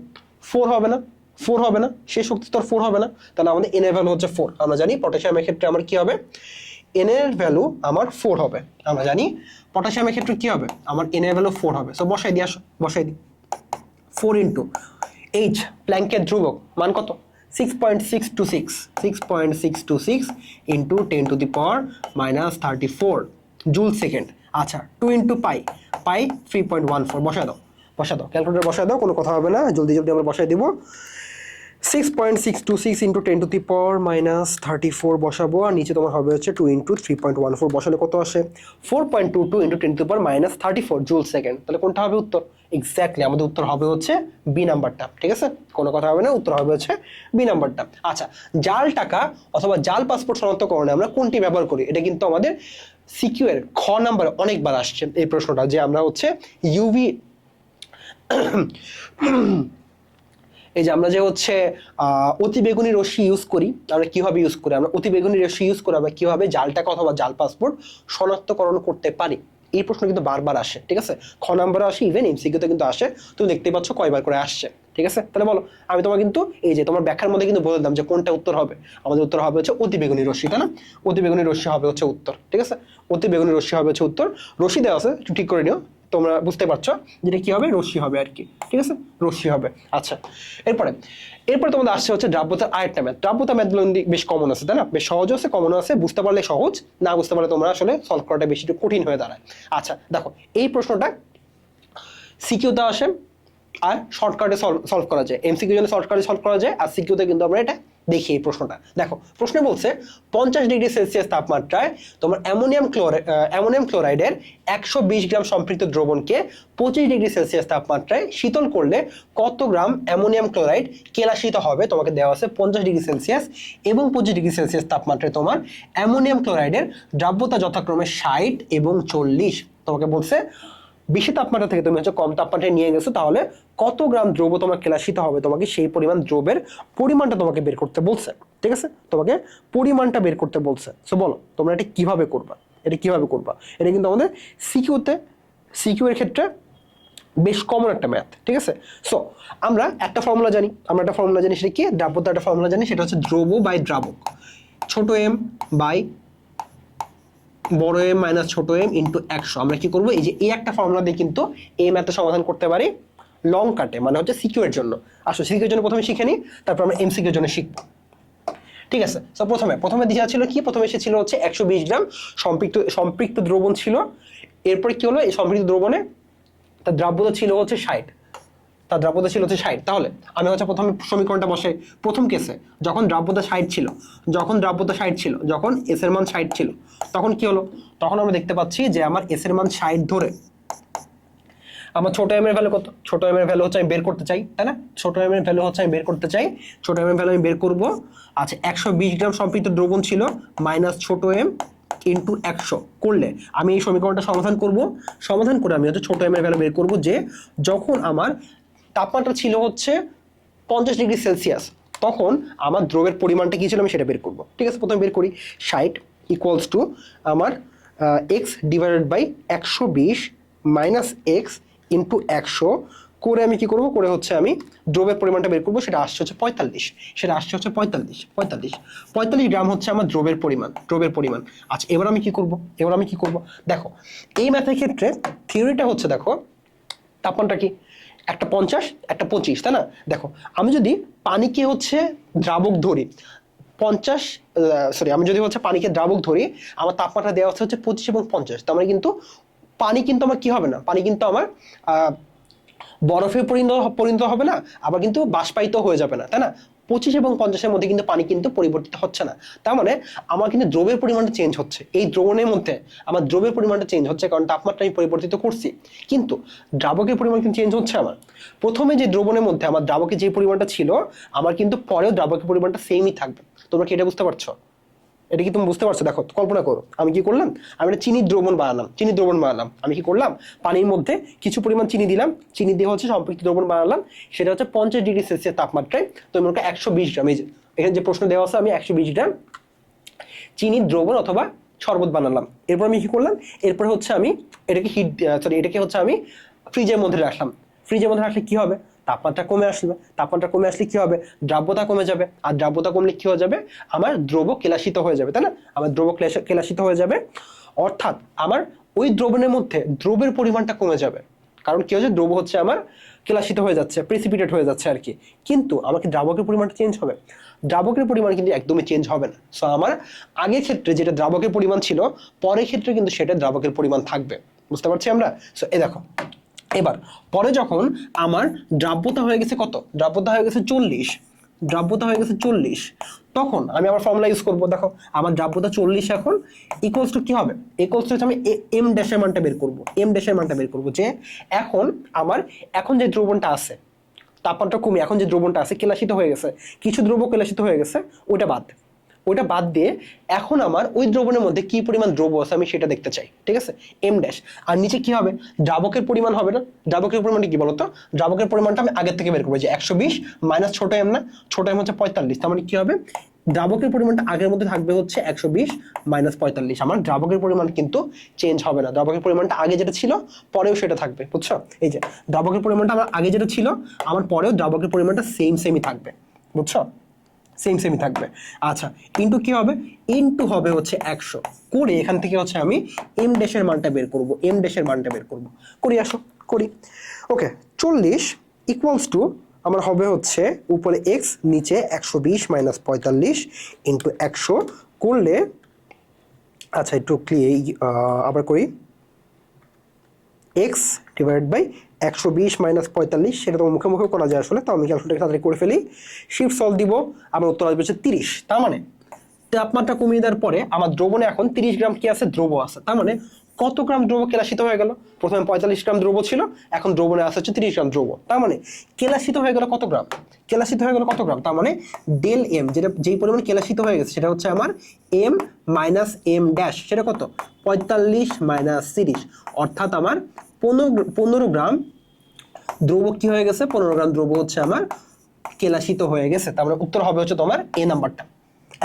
4 হবে না, 4 হবে না, শেষ শক্তি স্তর 4 হবে না, তাহলে আমাদের n এর ভ্যালু হচ্ছে 4। আমরা জানি পটাশিয়ামের ক্ষেত্রে আমার কি হবে, n এর ভ্যালু আমার 4 হবে। আমরা জানি পটাশিয়ামের ক্ষেত্রে কি হবে, আমার n এর ভ্যালু 4 হবে। সো বসাই দিই, আসো বসাই দিই, 4 ইন্টু h প্ল্যাঙ্কের ধ্রুবক মান কত, 6.626 into 10 to the power -34 joule second. আচ্ছা, 2 ইন্টু পাই 3.14, বসায় দাও, ক্যালকুলেটর বসায় দাও, কোনো কথা হবে না, জলদি আমরা বসাই দিব। 6.626 ইন্টু 10 টু দি পাওয়ার -34 বসাবো, আর নিচে তোমার হবে হচ্ছে 2 ইন্টু 3.14, বসালে কত আসে, 4.22 into 10 to the power -34 joule second. তাহলে কোনটা হবে উত্তর? এক্স্যাক্টলি আমাদের উত্তর হবে হচ্ছে বি নাম্বারটা। ঠিক আছে, কোনো কথা হবে না, উত্তর হবে হচ্ছে বি নাম্বারটা। আচ্ছা, জাল টাকা অথবা জাল পাসপোর্ট শনাক্তকরণে আমরা কোনটি ব্যবহার করি? এটা কিন্তু আমাদের সিকিউ এর খ নাম্বারে অনেকবার আসছে এই প্রশ্নটা, যে আমরা হচ্ছে ইউভি এই যে আমরা যে হচ্ছে অতিবেগুনি রশ্মি ইউজ করি, আমরা কিভাবে ইউজ করি, আমরা অতিবেগুনি রশ্মি ইউজ করে আমরা কিভাবে জাল টাকা অথবা জাল পাসপোর্ট শনাক্তকরণ করতে পারি, এই প্রশ্ন কিন্তু বারবার আসে। ঠিক আছে, খ নাম্বারে আসে, ইভেন এমসিকিউতে কিন্তু আসে, তুমি দেখতে পাচ্ছ কয়বার করে আসছে। ঠিক আছে, তাহলে বলো, আমি তোমার কিন্তু এই যে তোমার ব্যাখ্যার মধ্যে কিন্তু বলে দিলাম যে কোনটা উত্তর হবে, আমাদের উত্তর হবে হচ্ছে অতিবেগুনি রশ্মি, তাই না? অতিবেগুনি রশ্মি হবে হচ্ছে উত্তর। ঠিক আছে, অতিবেগুনি রশ্মি হবে হচ্ছে উত্তর। রশ্মি দেওয়া আছে, একটু ঠিক করে নিও, তোমরা বুঝতে পারছো যেটা কি হবে, রশ্মি হবে আর কি। ঠিক আছে, রশ্মি হবে। আচ্ছা, এরপরে তোমাদের আসছে হচ্ছে দ্রাব্যতার আরেকটা ম্যাথ। দ্রাব্যতা ম্যাথগুলো বেশ কমন আছে, তাই না? বেশ সহজ আছে, কমন আছে, বুঝতে পারলে সহজ, না বুঝতে পারলে তোমরা আসলে সলভ করাটা বেশি একটু কঠিন হয়ে দাঁড়ায়। আচ্ছা, দেখো এই প্রশ্নটা সিকিউতে আসে আর শর্টকাটে সলভ করা যায়, এমসিকিউ জন্য শর্টকাটে সলভ করা যায়, আর সিকিউতে কিন্তু আমরা এটা দেখি। এই প্রশ্নটা দেখো, প্রশ্নে বলছে 50 ডিগ্রি সেলসিয়াস তাপমাত্রায় তোমার অ্যামোনিয়াম ক্লোরাইডের 120 গ্রাম সম্পৃক্ত দ্রবণকে 25 ডিগ্রি সেলসিয়াস তাপমাত্রায় শীতল করলে কত গ্রাম অ্যামোনিয়াম ক্লোরাইড কেলাসিত হবে? তোমাকে দেওয়া আছে 50 ডিগ্রি সেলসিয়াস এবং 25 ডিগ্রি সেলসিয়াস তাপমাত্রায় তোমার অ্যামোনিয়াম ক্লোরাইডের দ্রাব্যতা যথাক্রমে 60 এবং 40। তোমাকে বলছে বেশি তাপমাত্রা থেকে তুমি হচ্ছে কম তাপমাত্রায় নিয়ে গেছো, তাহলে কত গ্রাম দ্রব্য তোমার কেলাসিত হবে? তোমাকে সেই পরিমাণ দ্রব্যের পরিমাণটা তোমাকে বের করতে বলছে। ঠিক আছে, তোমাকে পরিমাণটা বের করতে বলছে। সো বলো, তোমরা এটা কিভাবে করবা? এটা কিন্তু আমাদের সিকিউ এর ক্ষেত্রে বেশ কমন একটা ম্যাথ। ঠিক আছে, সো আমরা একটা ফর্মুলা জানি, সেটা কি, দ্রাব্যতার একটা ফর্মুলা জানি, সেটা হচ্ছে দ্রব্য বাই দ্রাবক, ছোট এম বাই বড় এম মাইনাস ছোট এম ইন্টু 100। আমরা কি করবো, এই যে এই একটা ফর্মুলা দিয়ে কিন্তু এই ম্যাথটা সমাধান করতে পারি লং কাটে, মানে হচ্ছে সিকিউ এর জন্য। আসো সিকিউ এর জন্য প্রথমে শিখে নিই, তারপর আমরা এমসিকিউ এর জন্য শিখবো। ঠিক আছে, সো প্রথমে দেওয়া ছিল কি, প্রথমে এসেছিল হচ্ছে 120 গ্রাম সম্পৃক্ত দ্রবণ ছিল। এরপর কি হলো, এই সম্পৃক্ত দ্রবণে তার দ্রাব্যতা ছিল হচ্ছে 60। তার দ্রাব্যতা ছিল হচ্ছে 60। তাহলে আমি হচ্ছে প্রথমে সমীকরণটা বসে প্রথম কেসে যখন দ্রাব্যতা 60 ছিল, যখন এস এর মান 60 ছিল, তখন কি হলো? তখন আমরা দেখতে পাচ্ছি যে আমার এস এর মান 60 ধরে আমার ছোট এম এর ভ্যালু কত? ছোট এম এর ভ্যালু হচ্ছে আমি বের করতে চাই, তাই না? ছোট এম এর ভ্যালু হচ্ছে আমি বের করতে চাই, ছোট এম এর ভ্যালু আমি বের করব। আচ্ছা, 120 গ্রাম সম্পৃক্ত দ্রবণ ছিল মাইনাস ছোট এম ইন্টু 100 করলে আমি এই সমীকরণটা সমাধান করব। সমাধান করে আমি হচ্ছে ছোট এম এর ভ্যালু বের করব, যে যখন আমার তাপমাত্রা ছিল হচ্ছে 50 ডিগ্রি সেলসিয়াস, তখন আমার দ্রবের পরিমাণটা কি ছিল আমি সেটা বের করব। ঠিক আছে, প্রথমে বের করি 60 ইকুয়ালস টু আমার x divided by 120 minus x into 100 করে আমি কি করব, করে হচ্ছে আমি দ্রবের পরিমাণটা বের করবো। সেটা আসছে হচ্ছে 45 গ্রাম হচ্ছে আমার দ্রবের পরিমাণ। আচ্ছা, এবার আমি কি করব? দেখো, এই ম্যাথের ক্ষেত্রে থিওরিটা হচ্ছে, দেখো তাপমাত্রা কি একটা 50 একটা 25, তাই না? দেখো, আমি যদি পানিকে হচ্ছে দ্রাবক ধরি 50, আমি যদি হচ্ছে পানিকে দ্রাবক ধরি, আমার তাপমাত্রা দেওয়া হচ্ছে 25 এবং 50। তার মানে কিন্তু পানি কিন্তু আমার কি হবে না, পানি কিন্তু আমার বরফে পরিণত হবে না, আবার কিন্তু বাষ্পায়িত হয়ে যাবে না, তাই না? 25 এবং 50-এর মধ্যে কিন্তু পানি কিন্তু পরিবর্তিত হচ্ছে না। তার মানে আমার কিন্তু দ্রবের পরিমাণটা চেঞ্জ হচ্ছে, এই দ্রবণের মধ্যে আমার দ্রবের পরিমাণটা চেঞ্জ হচ্ছে, কারণ তাপমাত্রা আমি পরিবর্তিত করছি। কিন্তু দ্রাবকের পরিমাণ কিন্তু চেঞ্জ হচ্ছে আমার। প্রথমে যে দ্রবণের মধ্যে আমার দ্রাবকের যে পরিমাণটা ছিল, আমার কিন্তু পরেও দ্রাবকের পরিমাণটা সেমই থাকবে। তোমরা কি এটা বুঝতে পারছো? এটা কি তুমি বুঝতে পারছো? দেখো, কল্পনা করো, আমি কি করলাম, আমি একটা চিনির দ্রবণ বানালাম। আমি কি করলাম, পানির মধ্যে কিছু পরিমাণ চিনি দিলাম, চিনি দিয়ে হচ্ছে সম্পৃক্ত দ্রবণ বানালাম। সেটা হচ্ছে 50 ডিগ্রি সেলসিয়াস তাপমাত্রায়। তো মনে করো 120 গ্রাম, এই যে এখানে যে প্রশ্ন দেওয়া আছে, আমি 120 গ্রাম চিনির দ্রবণ অথবা শরবত বানালাম। এরপর আমি কি করলাম, এরপর হচ্ছে আমি এটাকে হচ্ছে আমি ফ্রিজের মধ্যে রাখলাম। ফ্রিজের মধ্যে রাখলে কি হবে, তাপমাত্রা কমে আসলে কি হবে, দ্রাব্যতা কমে যাবে। আর দ্রাব্যতা কমলে কি হয়ে যাবে, আমার দ্রব কেলাসিত হয়ে যাবে, তাই না? আমার দ্রব কেলাসিত হয়ে যাবে, অর্থাৎ আমার ওই দ্রবণের মধ্যে দ্রবের পরিমাণটা কমে যাবে। কারণ কি হচ্ছে, দ্রব হচ্ছে আমার কেলাসিত হয়ে যাচ্ছে, প্রেসিপিটেট হয়ে যাচ্ছে আর কি। কিন্তু আমাকে দ্রাবকের পরিমাণটা চেঞ্জ হবে, দ্রাবকের পরিমাণ কিন্তু একদমই চেঞ্জ হবে না। সো আমার আগের ক্ষেত্রে যেটা দ্রাবকের পরিমাণ ছিল, পরের ক্ষেত্রে কিন্তু সেটা দ্রাবকের পরিমাণ থাকবে। বুঝতে পারছি আমরা? সো এই দেখো, এবার পরে যখন আমার দ্রাব্যতা হয়ে গেছে কত, দ্রাব্যতা হয়ে গেছে 40, তখন আমি আমার ফর্মুলা ইউজ করবো। দেখো, আমার দ্রাব্যতা 40 এখন ইকুয়ালস টু কি হবে, ইকুয়ালস টু আমি এম ড্যাশের মানটা বের করবো, যে এখন যে দ্রবণটা আছে, তাপমাত্রা কমে এখন যে দ্রবণটা আছে কেলাসিত হয়ে গেছে, কিছু দ্রব্য কেলাসিত হয়ে গেছে, ওইটা বাদ দিয়ে এখন আমার ওই দ্রবণের মধ্যে কি পরিমাণ দ্রব্য আছে আমি সেটা দেখতে চাই। ঠিক আছে, এম ড্যাশ। আর নিচে কি হবে, দ্রাবকের পরিমাণ হবে না। দ্রাবকের পরিমাণটা কি বলতো, দ্রাবকের পরিমাণটা আমি আগের থেকে বের করবো, যে 120 মাইনাস ছোট এম, না ছোট এম হচ্ছে 45। তার মানে কি হবে, দ্রাবকের পরিমাণটা আগের মধ্যে থাকবে হচ্ছে 120 মাইনাস 45। আমার দ্রাবকের পরিমাণ কিন্তু চেঞ্জ হবে না, দ্রাবকের পরিমাণটা আগে যেটা ছিল পরেও সেটা থাকবে। বুঝছো? এই যে দ্রাবকের পরিমাণটা আমার আগে যেটা ছিল, আমার পরেও দ্রাবকের পরিমাণটা সেমই থাকবে। বুঝছো? সেমই থাকবে। আচ্ছা, ইন্টু কি হবে, ইন্টু হবে হচ্ছে 100 করে এখান থেকে হচ্ছে আমি এম ড্যাশের মানটা বের করব। করি। ওকে, 40 ইকুয়ালস টু আমার হবে হচ্ছে উপরে এক্স, নিচে 120 মাইনাস 45 ইন্টু 100 করলে, আচ্ছা একটু আবার করি, এক্স ডিভাইড বাই 120 মাইনাস 45, সেটা তো মুখে করা যায় আসলে, তো আমি ক্যালকুলেটর তাড়াতাড়ি করে ফেলি। শিফট সলভ দিব, আমার উত্তর আসবে হচ্ছে 30। তার মানে তাপমাত্রা কমিয়ে দেওয়ার পরে আমার দ্রবণে এখন 30 গ্রাম কি আছে, দ্রব আছে। তার মানে কত গ্রাম দ্রব কেলাসিত হয়ে গেল, প্রথমে 45 গ্রাম দ্রব ছিল, এখন দ্রবণে আসছে হচ্ছে 30 গ্রাম দ্রব। তার মানে কেলাসিত হয়ে গেল কত গ্রাম, তার মানে ডেল এম, যেই পরিমাণ কেলাসিত হয়ে গেছে সেটা হচ্ছে আমার এম মাইনাস এম ড্যাশ, সেটা কত, 45 মাইনাস 30, অর্থাৎ আমার 15 গ্রাম দ্রব কি হয়ে গেছে, 15 গ্রাম দ্রব হচ্ছে আমার কেলাসিত হয়ে গেছে। তার মানে উত্তর হবে হচ্ছে তোমার এ নাম্বারটা।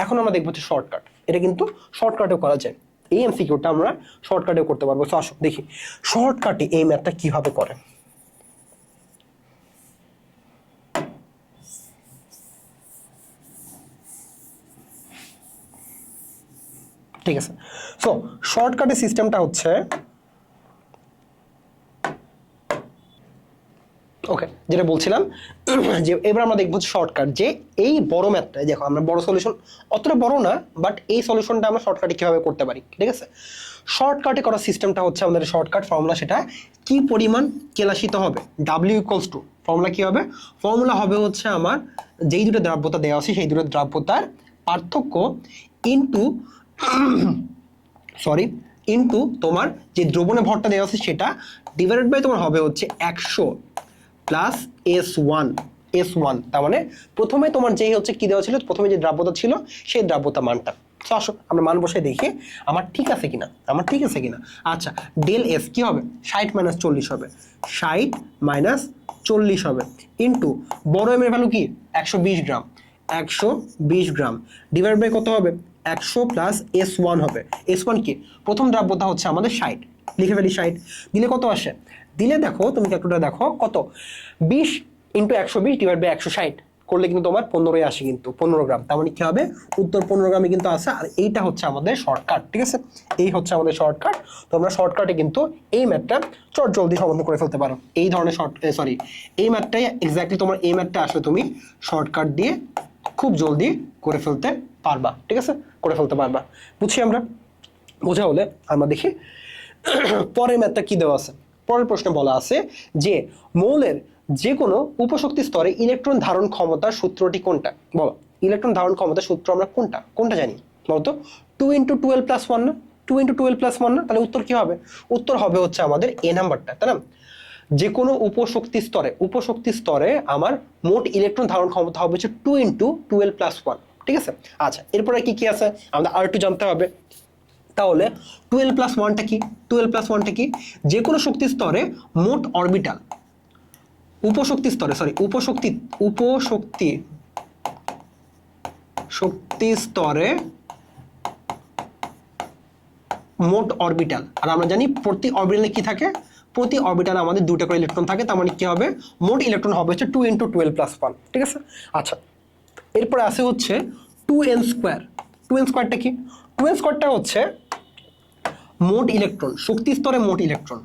এখন আমরা দেখবো হচ্ছে শর্টকাট, এটা কিন্তু শর্টকাটেও করা যায়, এই এমসিকিউটা আমরা শর্টকাটেও করতে পারবো। তো আসো দেখি শর্টকাটে এই ম্যাথটা কিভাবে করে। ঠিক আছে, সো শর্টকাটের সিস্টেমটা হচ্ছে, ওকে, যেটা বলছিলাম যে এবার আমরা দেখবো শর্টকাট, যে এই বড় ম্যাথটা দেখো আমরা বড় সলিউশন অতটা বড় না, বাট এই সলিউশনটা আমরা শর্টকাটে কিভাবে করতে পারি, ঠিক আছে। শর্টকাটে করার সিস্টেমটা হচ্ছে আমাদের শর্টকাট ফর্মুলা, সেটা কি পরিমাণ কেলাসিত হবে, ডাব্লিউ ইকুয়ালস টু ফর্মুলা কি হবে, ফর্মুলা হবে হচ্ছে আমার যেই দুটো দ্রাব্যতা দেওয়া আছে সেই দুটো দ্রাব্যতার পার্থক্য ইনটু সরি ইনটু তোমার যে দ্রবণে ভরটা দেওয়া আছে সেটা ডিভাইডেড বাই তোমার হবে হচ্ছে 100 প্লাস S1, তার মানে প্রথমে তোমার যেই হচ্ছে কি দেওয়া ছিল, প্রথমে যে দ্রাব্যতা ছিল সেই দ্রাব্যতা মানটা। তো আসো আমরা মান বসে দেখি আমার ঠিক আছে কিনা। আচ্ছা, ডেল এস কি হবে, 60 মাইনাস 40 হবে, 60 মাইনাস 40 হবে ইন্টু বড় এম এর ভ্যালু কি 120 গ্রাম ডিভাইড বাই কত হবে 100 প্লাস S1 হবে। S1 কি প্রথম দ্রাব্যতা হচ্ছে আমাদের 60, লিখে ফেলি 60, দিলে কত আসে, দিলে দেখো তুমি ক্যালকুলেটর দেখো কত, 20 ইন্টু 120 ডিভাইড বাই 160 করলে কিন্তু তোমার 15 আসে, কিন্তু 15 গ্রাম, তার মানে কি হবে উত্তর 15 গ্রামে কিন্তু আসে। আর এইটা হচ্ছে আমাদের শর্টকাট, ঠিক আছে, এই হচ্ছে আমাদের শর্টকাট। তোমরা শর্টকাটে কিন্তু এই ম্যাথটা চট জলদি সমাধান করে ফেলতে পারো, এই ধরনের এই ম্যাথটাই এক্স্যাক্টলি তোমার এই ম্যাথটা আসলে তুমি শর্টকাট দিয়ে খুব জলদি করে ফেলতে পারবা, ঠিক আছে, করে ফেলতে পারবা। বুঝছি আমরা, বোঝা হলে আমরা দেখি পরের ম্যাথটা কি দেওয়া আছে। পরের প্রশ্নে বলা আছে যে মৌলের যে কোনো উপশক্তি স্তরে ইলেকট্রন ধারণ ক্ষমতার সূত্রটি কোনটা, বলো ইলেকট্রন ধারণ ক্ষমতার সূত্র আমরা কোনটা জানি বলতো, 2 × 12+1 না, 2 × 12+1 না, তাহলে উত্তর কি হবে, উত্তর হবে হচ্ছে আমাদের এ নাম্বারটা, তাই না। যে কোনো উপশক্তি স্তরে আমার মোট ইলেকট্রন ধারণ ক্ষমতা হবে হচ্ছে 2 × 12+1, ঠিক আছে। আচ্ছা, এরপরে কি আছে আমাদের আর একটু জানতে হবে। তাহলে 12+1টা কি, 12+1টা কি, যে কোনো শক্তি স্তরে মোট অরবিটাল উপশক্তি স্তরে মোট অরবিটাল, আর আমরা জানি প্রতি অরবিটালে কি থাকে, প্রতি অরবিটালে আমাদের দুটো করে ইলেকট্রন থাকে, তার মানে কি হবে মোট ইলেকট্রন হবে হচ্ছে 2 × 12+1, ঠিক আছে। আচ্ছা, এরপরে আসে হচ্ছে 2n², 2n²টা কি, 2n²টা হচ্ছে মোট ইলেকট্রন শক্তি স্তরে মোট ইলেকট্রন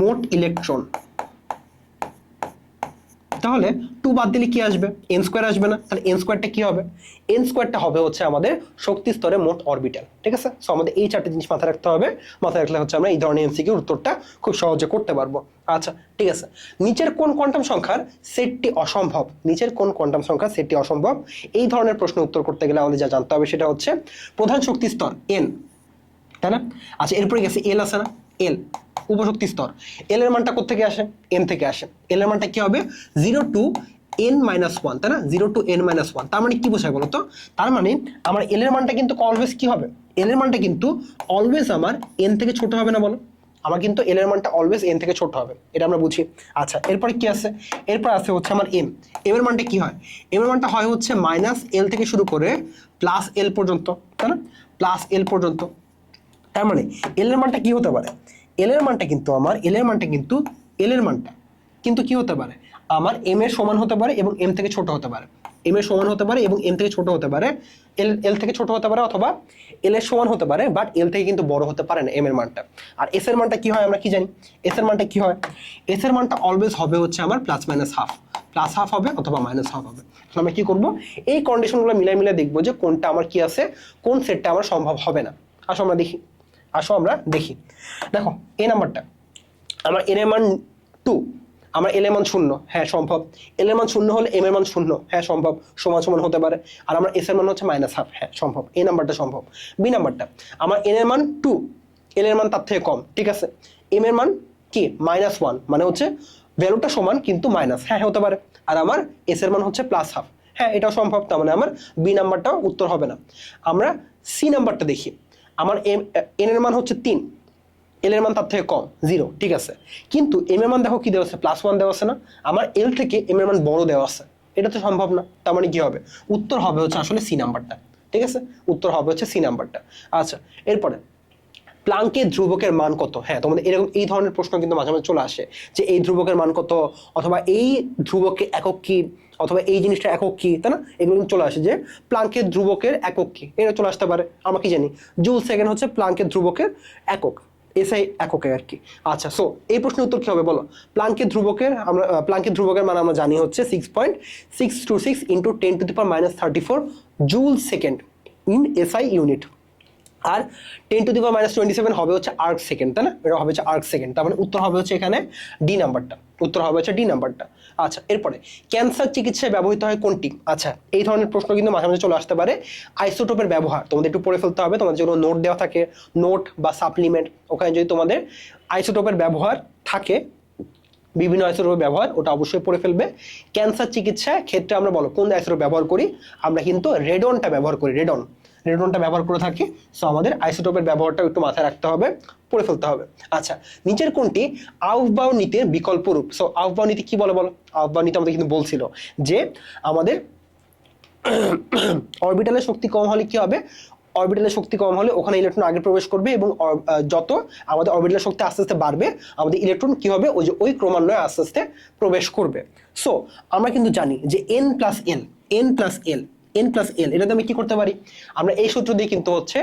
মোট ইলেকট্রন। তাহলে 2 বাদ দিলে কি আসবে, n² আসবে না, তাহলে n²টা কি হবে, n²টা হবে হচ্ছে আমাদের শক্তি স্তরে মোট অরবিটাল, ঠিক আছে। সো আমাদের এই চারটি জিনিস মাথায় রাখতে হবে, মাথায় রাখলে হচ্ছে আমরা এই ধরনের এমসিকিউর উত্তরটা খুব সহজে করতে পারবো। আচ্ছা, ঠিক আছে, নিচের কোন কোয়ান্টাম সংখ্যার সেটটি অসম্ভব, এই ধরনের প্রশ্ন উত্তর করতে গেলে আমাদের যা জানতে হবে সেটা হচ্ছে প্রধান শক্তি স্তর n, তাই না। আচ্ছা, এরপরে গেছে এল আছে না, এল উপশক্তি স্তর, এল এর মানটা কোত্থেকে আসে, এন থেকে আসে, এল এর মানটা কি হবে 0 to n-1, তাই না, 0 to n-1, তার মানে কি বোঝায় বলতো, তার মানে আমার এল এর মানটা কিন্তু অলওয়েজ কি হবে, এল এর মানটা কিন্তু অলওয়েজ আমার এন থেকে ছোট হবে না, বলো আমার কিন্তু এল এর মানটা অলওয়েজ এন থেকে ছোট হবে, এটা আমরা বুঝি। আচ্ছা, এরপরে কি আছে, এরপর আছে হচ্ছে আমার এম এর মানটা কি হয়, এম এর মানটা হয় হচ্ছে -l থেকে শুরু করে +l পর্যন্ত, তাই না, +l পর্যন্ত। তার মানে এল এর মানটা কি হতে পারে, এল এর মানটা কিন্তু কি হতে পারে, আমার এম এর সমান হতে পারে এবং এম থেকে ছোট হতে পারে, এম এর সমান হতে পারে এবং এম থেকে ছোট হতে পারে, এল থেকে ছোট হতে পারে অথবা এল এর সমান হতে পারে, বাট এল থেকে কিন্তু বড় হতে পারে না এম এর মানটা। আর এস এর মানটা কি হয় আমরা কি জানি, এস এর মানটা কি হয়, এস এর মানটা অলওয়েজ হবে হচ্ছে আমার +-½ হবে অথবা -½ হবে। আমরা কি করব, এই কন্ডিশনগুলো মিলাই দেখবো যে কোনটা আমার কি আছে, কোন সেটটা আমার সম্ভব হবে না। আসো আমরা দেখি, দেখো এই নাম্বারটা আমার এন এর মান 2, আমার এল এর মান 0, হ্যাঁ সম্ভব, এল এর মান 0 হলে এম এর মান 0, হ্যাঁ সম্ভব, সমান হতে পারে, আর আমার এস এর মান হচ্ছে -½ হ্যাঁ সম্ভব, এই নাম্বারটা সম্ভব। বি নাম্বারটা আমার এন এর মান 2, এল এর মান তার থেকে কম, ঠিক আছে, এম এর মান কি -1, মানে হচ্ছে ভ্যালুটা সমান কিন্তু মাইনাস, হ্যাঁ হতে পারে, আর আমার এস এর মান হচ্ছে +½ হ্যাঁ এটাও সম্ভব, তার মানে আমার বি নাম্বারটাও উত্তর হবে না। আমরা সি নাম্বারটা দেখি, আমার এন এর মান হচ্ছে 3, এল এর মান তার থেকে কম 0, ঠিক আছে, কিন্তু এম এর মান দেখো কি দেওয়া আছে, +1 দেওয়া আছে না, আমার এল থেকে এম এর মান বড় দেওয়া আছে, এটা তো সম্ভব না, তার মানে কি হবে উত্তর হবে হচ্ছে আসলে সি নাম্বারটা, ঠিক আছে, উত্তর হবে হচ্ছে সি নাম্বারটা। আচ্ছা, এরপরে প্লাঙ্কের ধ্রুবকের মান কত, হ্যাঁ তোমাদের এরকম এই ধরনের প্রশ্ন কিন্তু মাঝে মাঝে চলে আসে যে এই ধ্রুবকের মান কত, অথবা এই ধ্রুবকের একক কি, অথবা এই জিনিসটা একক কি, তাই না? এগুলো কিন্তু চলে আসে যে প্লাঙ্কের ধ্রুবকের একক কি, এটা চলে আসতে পারে। আমরা কি জানি জুল সেকেন্ড হচ্ছে প্লাঙ্কের ধ্রুবকের একক, এসআই এককে আর কি। আচ্ছা, সো এই প্রশ্নের উত্তর কি হবে বলো? প্লাঙ্কের ধ্রুবকের মানে আমরা জানি হচ্ছে 6.626 into 10⁻⁻34 joule second in SI unit. আর 10⁻27 হবে হচ্ছে আর্ক সেকেন্ড, তাই না? এটা হবে হচ্ছে আর্ক সেকেন্ড। তার মানে উত্তর হবে হচ্ছে এখানে ডি নাম্বারটা, উত্তর হবে হচ্ছে ডি নাম্বারটা। আচ্ছা, এরপরে ক্যান্সার চিকিৎসায় ব্যবহৃত হয় কোনটি? আচ্ছা, এই ধরনের প্রশ্ন কিন্তু মাঝে মাঝে চলে আসতে পারে। আইসোটোপের ব্যবহার তোমাদের একটু পড়ে ফেলতে হবে, তোমাদের যেগুলো নোট দেওয়া থাকে, নোট বা সাপ্লিমেন্ট, ওখানে যদি তোমাদের আইসোটোপের ব্যবহার থাকে, বিভিন্ন আইসোটোপের ব্যবহার, ওটা অবশ্যই পড়ে ফেলবে। ক্যান্সার চিকিৎসা ক্ষেত্রে আমরা বলো কোন আইসোটোপ ব্যবহার করি? আমরা কিন্তু রেডনটা ব্যবহার করি, রেডনটা ব্যবহার করে থাকি। সো আমাদের আইসোটোপের ব্যবহারটা একটু মাথায় রাখতে হবে, পড়ে ফেলতে হবে। আচ্ছা, নিচের কোনটি আউফবাউ নীতির বিকল্প রূপ? সো আউফবাউ নীতি কি বলো? আউফবাউ নীতি আমাদের কিন্তু বলছিল যে আমাদের অরবিটালের শক্তি কম হলে কি হবে? অরবিটালের শক্তি কম হলে ওখানে ইলেকট্রন আগে প্রবেশ করবে, এবং যত আমাদের অরবিটালের শক্তি আস্তে আস্তে বাড়বে, আমাদের ইলেকট্রন কি হবে? ওই ক্রমান্বয়ে আস্তে আস্তে প্রবেশ করবে। সো আমরা কিন্তু জানি যে n প্লাস এল এটাতে আমি কি করতে পারি? আমরা এই সূত্র দিয়ে কিন্তু হচ্ছে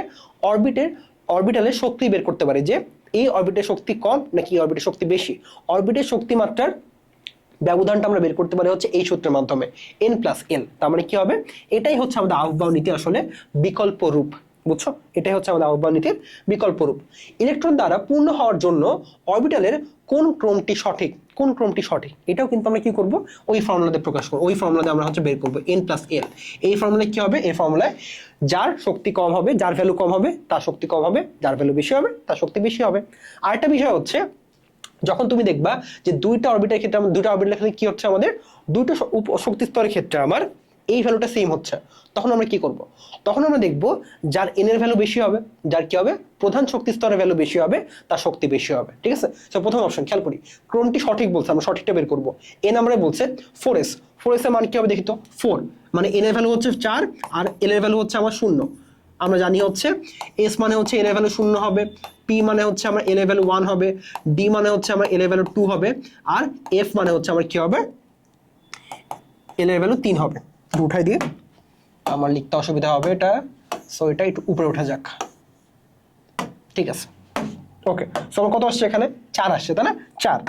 অরবিটালের শক্তি বের করতে পারি, যে এই অরবিটের শক্তি কম নাকি অরবিটের শক্তি বেশি। অরবিটের শক্তি মাত্রার ব্যবধানটা আমরা বের করতে পারি হচ্ছে এই সূত্রের মাধ্যমে, n প্লাস এল। তার মানে কি হবে? এটাই হচ্ছে আমাদের আউফবাউ নীতি আসলে বিকল্প রূপ, বুঝছো? এটাই হচ্ছে আমাদের আউফবাউ নীতির বিকল্প রূপ। ইলেকট্রন দ্বারা পূর্ণ হওয়ার জন্য অরবিটালের কোন ক্রমটি সঠিক? এটাও কিন্তু আমরা কি করব? ওই ফর্মুলাতে প্রকাশ করব, ওই ফর্মুলাতে আমরা হচ্ছে বের করব n প্লাস এল। এই ফর্মুলায় কি হবে? এই ফর্মুলায় যার শক্তি কম হবে, যার ভ্যালু কম হবে তার শক্তি কম হবে, যার ভ্যালু বেশি হবে তার শক্তি বেশি হবে। আরেকটা বিষয় হচ্ছে, যখন তুমি দেখবা যে দুইটা অরবিটালের ক্ষেত্রে কি হচ্ছে, আমাদের দুইটা শক্তি স্তরের ক্ষেত্রে আমার এই ভ্যালুটা সেম হচ্ছে, তখন আমরা কি করব? তখন আমরা দেখব যার এন এর ভ্যালু বেশি হবে, যার কি হবে? প্রধান শক্তি স্তরের ভ্যালু বেশি হবে, তার শক্তি বেশি হবে। ঠিক আছে? তো প্রথম অপশন খেয়াল করি, ক্রমটি সঠিক বলছে, আমরা সঠিকটা বের করব। এন আমরা বলছে 4s, 4s এর মান কি হবে দেখি তো? 4 মানে এন এর ভ্যালু হচ্ছে 4 আর এল এর ভ্যালু হচ্ছে আমার 0। আমরা জানি হচ্ছে এস মানে হচ্ছে এল এর ভ্যালু 0 হবে, পি মানে হচ্ছে আমার এল এর ভ্যালু 1 হবে, ডি মানে হচ্ছে আমার এল এর ভ্যালু 2 হবে, আর এফ মানে হচ্ছে আমার কি হবে? এল এর ভ্যালু 3 হবে। উঠাই দিয়ে আমার লিখতে অসুবিধা হবে এটা, সো এটা একটু উপরে উঠা যাক। ঠিক আছে, ওকে। সো আমার কত আসছে এখানে? 4 আসছে, তাই না? 4।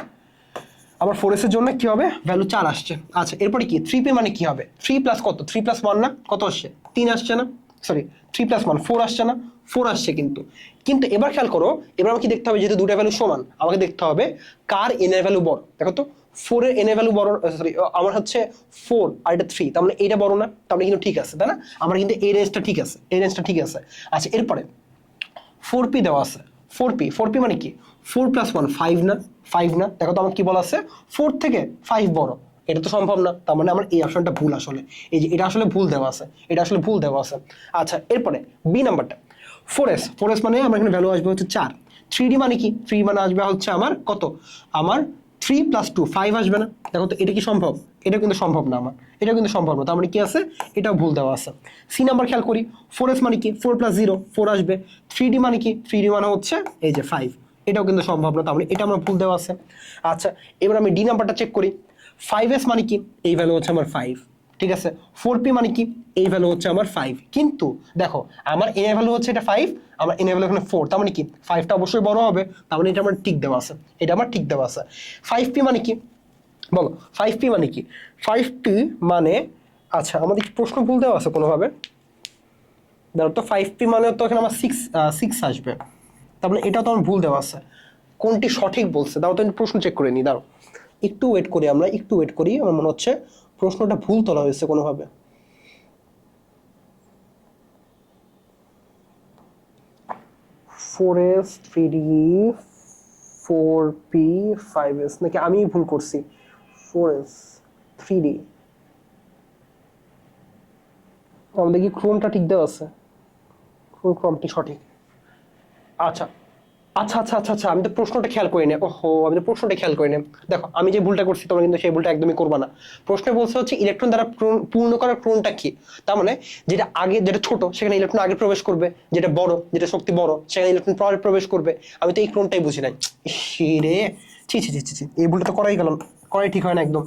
আবার 4s এর জন্য কি হবে? ভ্যালু 4 আসছে। আচ্ছা, এরপরে কি 3p মানে কি হবে? 3 প্লাস কত? 3 প্লাস 1 না? কত আসছে? 3 আসছে না? সরি, 3 প্লাস 1 4 আসছে না? 4 আসছে। কিন্তু এবার খেয়াল করো, এবার আমাকে দেখতে হবে, যেহেতু দুটো ভ্যালু সমান, আমাকে দেখতে হবে কার এন এর ভ্যালু বড়। দেখো তো, 4 এর এন এর ভ্যালু বড়, সরি আমার হচ্ছে 4 আর এটা 3, তার মানে এইটা বড় না? তার মানে কিন্তু ঠিক আছে, তাই না? আমার কিন্তু এই রেঞ্জটা ঠিক আছে, এই রেঞ্জটা ঠিক আছে। আচ্ছা, এরপরে 4p দেওয়া আছে। 4p মানে কি? 4 প্লাস 1 5 না? 5 না? দেখো তো আমার কি বলা আছে? 4 থেকে 5 বড়, এটা তো সম্ভব না। তার মানে আমার এই অপশনটা ভুল আসলে, এই যে এটা আসলে ভুল দেওয়া আছে, এটা আসলে ভুল দেওয়া আছে। আচ্ছা, এরপরে বি নাম্বারটা 4s মানে আমার এখানে ভ্যালু আসবে হচ্ছে 4। 3d মানে কি? 3 মানে আসবে হচ্ছে আমার কত? আমার 3 প্লাস 2 5 আসবে না? দেখো তো, এটা কি সম্ভব? এটা কিন্তু সম্ভব না আমার, এটা কিন্তু সম্ভব না। তার মানে কি আছে? এটাও ভুল দেওয়া আছে। সি নাম্বার খেয়াল করি, 4s মানে কি? 4 প্লাস 0 4 আসবে। 3d মানে কি? 3d মানে হচ্ছে এই যে 5, এটাও কিন্তু সম্ভব না। তার মানে এটা আমার ভুল দেওয়া আছে। আচ্ছা, এবার আমি ডি নাম্বারটা চেক করি। 5s মানে কি? এই ভ্যালু হচ্ছে আমার 5। ঠিক আছে, 4p মানে কি? এই ভ্যালু হচ্ছে আমার 5। কিন্তু দেখো, আমার এন এর ভ্যালু হচ্ছে এটা 5, আমার এন এর ভ্যালু এখানে 4, তার মানে কি 5টা অবশ্যই বড় হবে। তার মানে এটা আমার ঠিক দেওয়া আছে, এটা আমার ঠিক দেওয়া আছে। 5p মানে কি বলো? 5p মানে কি? 5p মানে, আচ্ছা আমাদের কি প্রশ্ন ভুল দেওয়া আছে কোনোভাবে? ধরো তো 5p মানে তো এখানে আমার 6 আসবে, তার মানে এটা তো আমার ভুল দেওয়া আছে। কোনটি সঠিক বলছে দাও তো, প্রশ্ন চেক করে নি, দাঁড়ো একটু ওয়েট করি, আমরা একটু ওয়েট করি। আমার মনে হচ্ছে প্রশ্নটা ভুল তোলা হয়েছে কোনোভাবে। 4s 3d 4p 5s, নাকি আমি ভুল করছি? 4s 3d, আমাদের কি ক্রমটা ঠিক দেওয়া আছে? ক্রমটি সঠিক। আচ্ছা আচ্ছা আচ্ছা আচ্ছা আচ্ছা, আমি তো প্রশ্নটা খেয়াল করি না। ওহো, আমি তো প্রশ্নটা খেয়াল করি না। দেখো, আমি যে ভুলটা করছি তোমরা কিন্তু সেই ভুলটা একদমই করবা না। প্রশ্নে বলছে হচ্ছে ইলেকট্রন দ্বারা পূর্ণ করার ক্রমটা কি। তার মানে যেটা আগে, যেটা ছোট সেখানে ইলেকট্রন আগে প্রবেশ করবে, যেটা বড়, যেটা শক্তি বড় সেখানে ইলেকট্রন পরে প্রবেশ করবে। আমি তো এই ক্রমটাই বুঝি নাই। রে ছি ছি ছি ছি, এই ভুলটা তো করাই ঠিক হয় না একদম।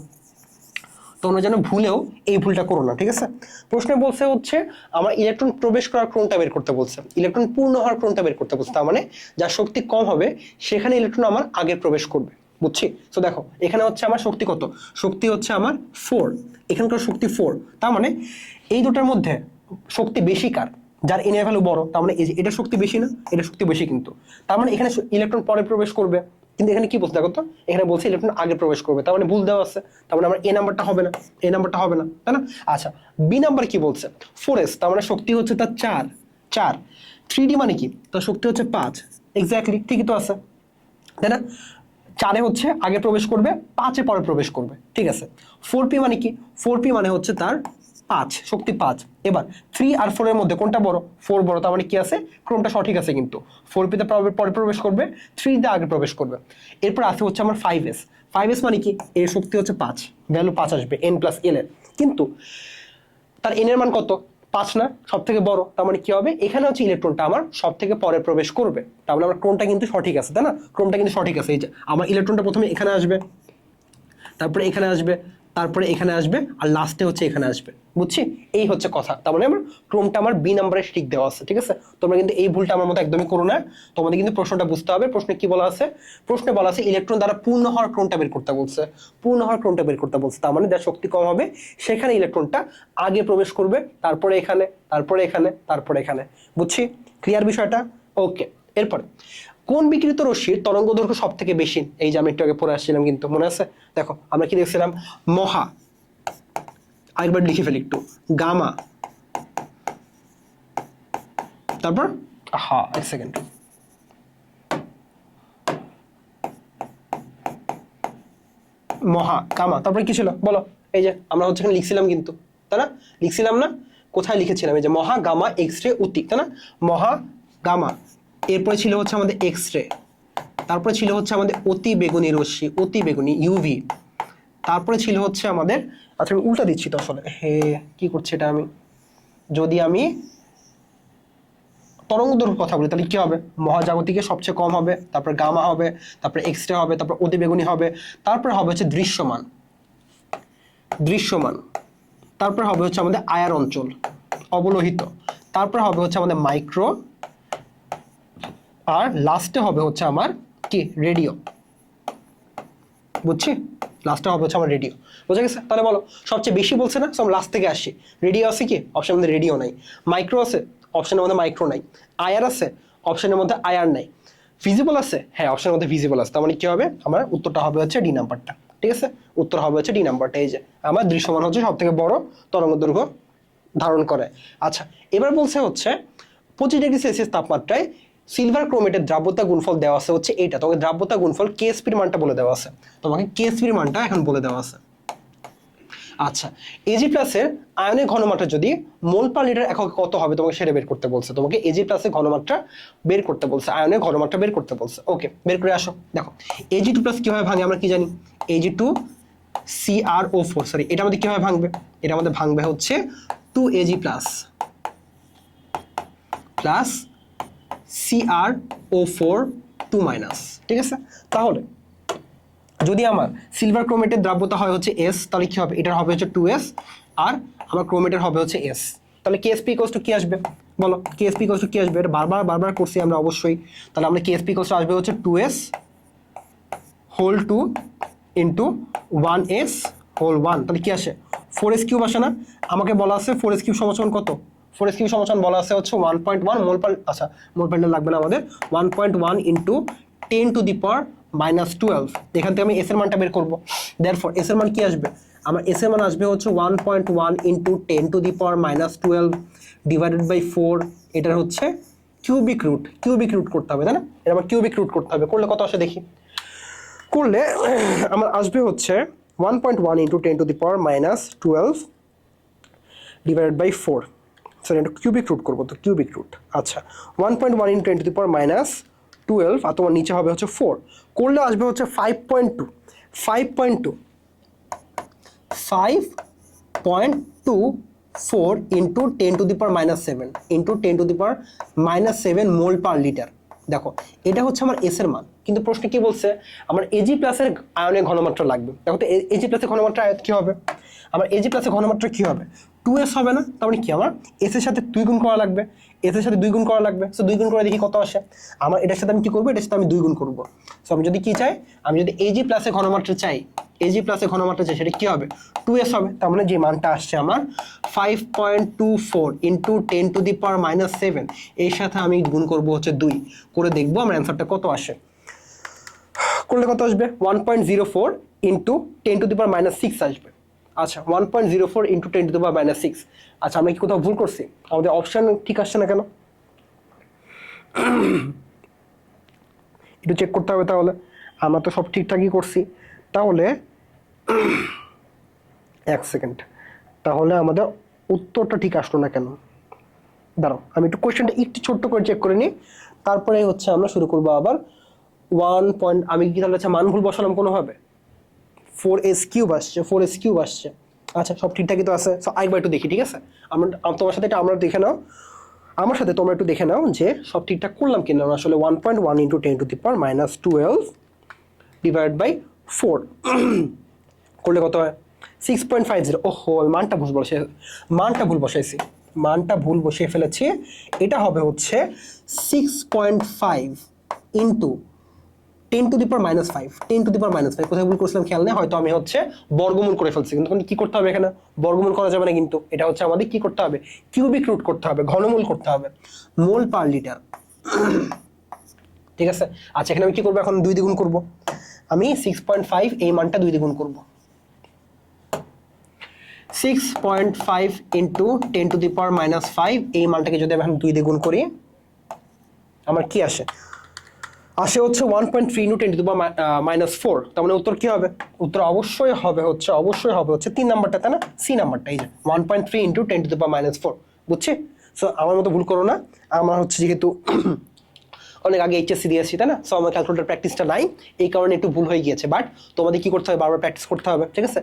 তোমরা যেন ভুলেও এই ভুলটা করো না, ঠিক আছে? প্রশ্নে বলছে হচ্ছে আমার ইলেকট্রন প্রবেশ করার ক্রমটা বের করতে বলছে, ইলেকট্রন পূর্ণ হওয়ার ক্রমটা বের করতে বলছে। তার মানে যার শক্তি কম হবে সেখানে ইলেকট্রন আমার আগে প্রবেশ করবে, বুঝছি? তো দেখো এখানে হচ্ছে আমার শক্তি কত, শক্তি হচ্ছে আমার 4, এখানকার শক্তি 4। তার মানে এই দুটার মধ্যে শক্তি বেশি কার, যার এন এর ভ্যালু বড়। তার মানে এই যে এটা শক্তি বেশি না, এটা শক্তি বেশি কিন্তু। তার মানে এখানে ইলেকট্রন পরে প্রবেশ করবে, কিন্তু এখানে কি বলছে দেখো তো, এখানে বলছে ইলেকট্রন আগে প্রবেশ করবে। তার মানে ভুল দেওয়া আছে, তার মানে আমার এ নাম্বারটা হবে না, এ নাম্বারটা হবে না, তাই না? আচ্ছা, বি নাম্বার কি বলছে, 4s, তার মানে শক্তি হচ্ছে তার 4। 3d মানে কি, তার শক্তি হচ্ছে 5। এক্স্যাক্টলি ঠিকই তো আছে, তাই না? 4-এ হচ্ছে আগে প্রবেশ করবে, 5-এ পরে প্রবেশ করবে, ঠিক আছে। 4p মানে কি, 4p মানে হচ্ছে তার 5, শক্তি 5। এবার 3 আর 4 এর মধ্যে কোনটা বড়, 4 বড়। তার মানে কি আছে, ক্রমটা সঠিক আছে কিন্তু। 4p তে পরে প্রবেশ করবে, 3 তে আগে প্রবেশ করবে। এরপর আছে হচ্ছে আমার 5s। 5s মানে কি, এর শক্তি হচ্ছে 5, ভ্যালু 5 আসবে n প্লাস l এর, কিন্তু তার n এর মান কত, 5 না, সব থেকে বড়। তার মানে কি হবে, এখানে হচ্ছে ইলেকট্রনটা আমার সব থেকে পরে প্রবেশ করবে। তাহলে আমার ক্রমটা কিন্তু সঠিক আছে, তাই না? ক্রমটা কিন্তু সঠিক আছে। এই যে আমার ইলেকট্রনটা প্রথমে এখানে আসবে, তারপরে এখানে আসবে, তারপরে এখানে আসবে, আর লাস্টে হচ্ছে এখানে আসবে, বুঝছি? এই হচ্ছে কথা। তার মানে আমার ক্রমটা আমার বি নাম্বারে ঠিক দেওয়া আছে, ঠিক আছে? তোমরা কিন্তু এই ভুলটা আমার মতো একদমই করো না। তোমাদের কিন্তু প্রশ্নটা বুঝতে হবে। প্রশ্নে কি বলা আছে, প্রশ্নে বলা আছে ইলেকট্রন দ্বারা পূর্ণ হওয়ার ক্রমটা বের করতে বলছে, পূর্ণ হওয়ার ক্রমটা বের করতে বলছে। তার মানে যার শক্তি কম হবে সেখানে ইলেকট্রনটা আগে প্রবেশ করবে, তারপরে এখানে, তারপরে এখানে, তারপরে এখানে, বুঝছি? ক্লিয়ার বিষয়টা? ওকে। এরপরে কোন বিকিরিত রশ্মির তরঙ্গ দৈর্ঘ্য সব থেকে বেশি, এই যে আমি একটু আগে পড়ে আসছিলাম কিন্তু, মনে আছে? দেখো আমরা কি দেখছিলাম, মহা, আরেকবার লিখে ফেলি একটু, গামা, তারপর এক সেকেন্ড, মহা, গামা, তারপরে কি ছিল বলো? এই যে আমরা হচ্ছে এখানে লিখছিলাম কিন্তু, তাই না? লিখছিলাম না? কোথায় লিখেছিলাম? এই যে মহা, গামা, এক্স রে, অতি, তাই না? মহা, গামা, এরপরে ছিল হচ্ছে আমাদের এক্স রে, তারপরে ছিল হচ্ছে আমাদের অতি বেগুনি রশ্মি, অতি বেগুনি ইউভি, তারপরে ছিল হচ্ছে আমাদের, আচ্ছা আমি উল্টা দিচ্ছি তো আসলে, হে কি করছে এটা আমি, যদি আমি তরঙ্গ দৈর্ঘ্য কথা বলি তাহলে কি হবে, মহাজাগতিকে সবচেয়ে কম হবে, তারপর গামা হবে, তারপর এক্স রে হবে, তারপর অতি বেগুনি হবে, তারপর হবে হচ্ছে দৃশ্যমান, দৃশ্যমান, তারপর হবে হচ্ছে আমাদের আয়ার অঞ্চল, অবলোহিত, তারপর হবে হচ্ছে আমাদের মাইক্রো, আর লাস্টে হবে হচ্ছে আমার কি, রেডিও, বুঝছি? লাস্টে হবে হচ্ছে আমার রেডিও, বোঝা গেছে? তাহলে বলো সবচেয়ে বেশি বলছে না, সব লাস্ট থেকে আসি। রেডিও আছে কি, অপশনের মধ্যে রেডিও নাই। মাইক্রো আছে, অপশনের মধ্যে মাইক্রো নাই। আয়ার আছে, অপশনের মধ্যে আয়ার নাই। ভিজিবল আছে, হ্যাঁ অপশনের মধ্যে ভিজিবল আছে। তার মানে কি হবে, আমার উত্তরটা হবে হচ্ছে ডি নাম্বারটা, ঠিক আছে? উত্তর হবে হচ্ছে ডি নাম্বারটা। এই যে আমার দৃশ্যমান হচ্ছে সব থেকে বড় তরঙ্গ দৈর্ঘ্য ধারণ করে। আচ্ছা, এবার বলছে হচ্ছে 25°C তাপমাত্রায় সিলভার ক্রোমেটের দ্রাব্যতা গুণফল দেওয়া আছে হচ্ছে এইটা। তোমাকে দ্রাব্যতা গুণফল কেএসপির মানটা বলে দেওয়া আছে, তোমাকে কেএসপির মানটা এখন বলে দেওয়া আছে। আচ্ছা, এজি প্লাসের আয়নের ঘনমাত্রা যদি মোল পার লিটার এককে কত হবে তোমাকে সেটা বের করতে বলছে। তোমাকে এজি প্লাসের ঘনমাত্রা বের করতে বলছে, আয়নের ঘনমাত্রা বের করতে বলছে। ওকে, বের করে আসো। দেখো এজি টু প্লাস কিভাবে ভাঙে আমরা কি জানি, এজি টু CrO4, সরি এটা আমাদের কিভাবে ভাঙবে, এটা আমাদের ভাঙবে হচ্ছে 2Ag plus plus CrO4 2 minus, ঠিক আছে? তাহলে যদি আমার সিলভার ক্রোমেটের দ্রাব্যতা হয় হচ্ছে S, তাহলে কি হবে, এটার হবে হচ্ছে 2S, আর আমার ক্রোমেটের হবে হচ্ছে S। তাহলে KSP ইকুয়ালস টু কি আসবে বলো, KSP ইকুয়ালস টু কি আসবে, এটা বারবার করছি আমরা অবশ্যই। তাহলে আমরা KSP ইকুয়ালস টু আসবে হচ্ছে 2S whole 2 into 1S whole 1, তাহলে কি আসে 4S কিউব আসে না? আমাকে বলা আছে 4S কিউব সমান কত, 4S কিউব সমান বলা আছে হচ্ছে 1.1 মোল পার, আচ্ছা মোল পারটা লাগবে না আমাদের, 1.1 ইন্টু 10 টু দি পাওয়ার -12। এখান থেকে আমি এস এর মানটা বের করবো। দেয়ারফর এস এর মান কি আসবে, আমার এস এর মান আসবে হচ্ছে 1.1 into 10 to the power -12 divided by 4। এটার হচ্ছে কিউবিক রুট করতে হবে, তাই না? এটা আমার কিউবিক রুট করতে হবে। করলে কত আসে দেখি, করলে আমার আসবে হচ্ছে 1.1 into 10 to the power -12 divided by 4। Sorry এটা কিউবিক রুট করবো, তো কিউবিক রুট। আচ্ছা 1.1 ইন্টু 10 টু দি পাওয়ার -12, আর তোমার নিচে হবে হচ্ছে 4। করলে আসবে হচ্ছে 5.24 into 10 to the power -7 into 10 to the power -7 mole per litre, দেখো এটা হচ্ছে আমার এস এর মান, কিন্তু প্রশ্নে কি বলছে আমার এজি প্লাসের আয়নের ঘনমাত্রা লাগবে। দেখো তো এজি প্লাসের ঘনমাত্রা আয়ত কি হবে, আমার এজি প্লাসের ঘনমাত্রা কি হবে, 2s হবে না? তার মানে কি আমার এস এর সাথে 2 গুণ করা লাগবে, এস এর সাথে 2 গুণ করা লাগবে। সো 2 গুণ করে দেখি কত আসে। আমার এটার সাথে আমি কি করবো, এটার সাথে আমি 2 গুণ করবো। সো আমি যদি কি চাই, আমি যদি এজি প্লাসের ঘনমাত্রা চাই, এজি প্লাসের ঘনমাত্রা চাই, সেটা কি হবে 2s হবে। তার মানে যে মানটা আসছে আমার 5.24 ইন্টু 10⁻⁻7, এর সাথে আমি গুণ করবো হচ্ছে 2, করে দেখবো আমার অ্যান্সারটা কত আসে। করলে কত আসবে, 1.04 ইন্টু 10⁻⁻6 আসবে। আচ্ছা 1.04 ইন্টু 10⁻⁻6। আচ্ছা আমরা কি কোথাও ভুল করছি, আমাদের অপশন ঠিক আসছে না কেন, একটু চেক করতে হবে। তাহলে আমরা তো সব ঠিকঠাকই করছি, তাহলে এক সেকেন্ড, তাহলে আমাদের উত্তরটা ঠিক আসলো না কেন। দাঁড়াও আমি একটু কোয়েশ্চেনটা একটু ছোট্ট করে চেক করে নিই, তারপরে হচ্ছে আমরা শুরু করবো আবার। 1 পয়েন্ট আমি কি তাহলে আচ্ছা মান ভুল বসালাম কোনোভাবে, 4s³ আসছে, 4s³ আসছে। আচ্ছা সব ঠিকঠাকই তো আছে। সো আরেকবার একটু দেখি, ঠিক আছে? তোমার সাথে এটা আমরা দেখে নাও, আমার সাথে তোমরা একটু দেখে নাও যে সব ঠিকঠাক করলাম কিনা। আসলে 1.1 ইন্টু 10⁻⁻12 ডিভাইড বাই 4 করলে কত হয়, 6.50। ওহো মানটা ভুল বসাইছি, মানটা ভুল বসিয়ে ফেলেছি। এটা হবে হচ্ছে 6.5 ইন্টু 10⁻⁵, 10⁻⁵। কোথায় ভুল করছিলাম খেয়াল নেই, হয়তো আমি হচ্ছে বর্গমূল করে ফেলছি। কিন্তু কি করতে হবে এখানে, বর্গমূল করা যাবে না, কিন্তু এটা হচ্ছে আমাদের কি করতে হবে, কিউবিক রুট করতে হবে, ঘনমূল করতে হবে, মোল পার লিটার। ঠিক আছে। আচ্ছা এখানে আমি কি করবো, এখন 2 দ্বিগুণ করবো। আমি 6.5 এই মানটা 2 দ্বিগুণ করবো। 6.5 ইন্টু 10⁻⁵, এই মানটাকে যদি আমি 2 দ্বিগুণ করি, আমার কি আসে, আসে হচ্ছে 1.3 ইন্টু 10⁻⁻4। তার মানে উত্তর কি হবে, উত্তর অবশ্যই হবে হচ্ছে 3 নাম্বারটা, তাই না, সি নাম্বারটা। এই যে 1.3 ইন্টু 10⁻⁴, বুঝছি? সো আমার মতো ভুল করো না, আমার হচ্ছে যেহেতু অনেক আগে এইচএসসি দিয়েছি, তাই না, সো আমার ক্যালকুলেটর প্র্যাকটিসটা নাই, এই কারণে একটু ভুল হয়ে গিয়েছে। বাট তোমাদের কি করতে হবে, বারবার প্র্যাকটিস করতে হবে, ঠিক আছে?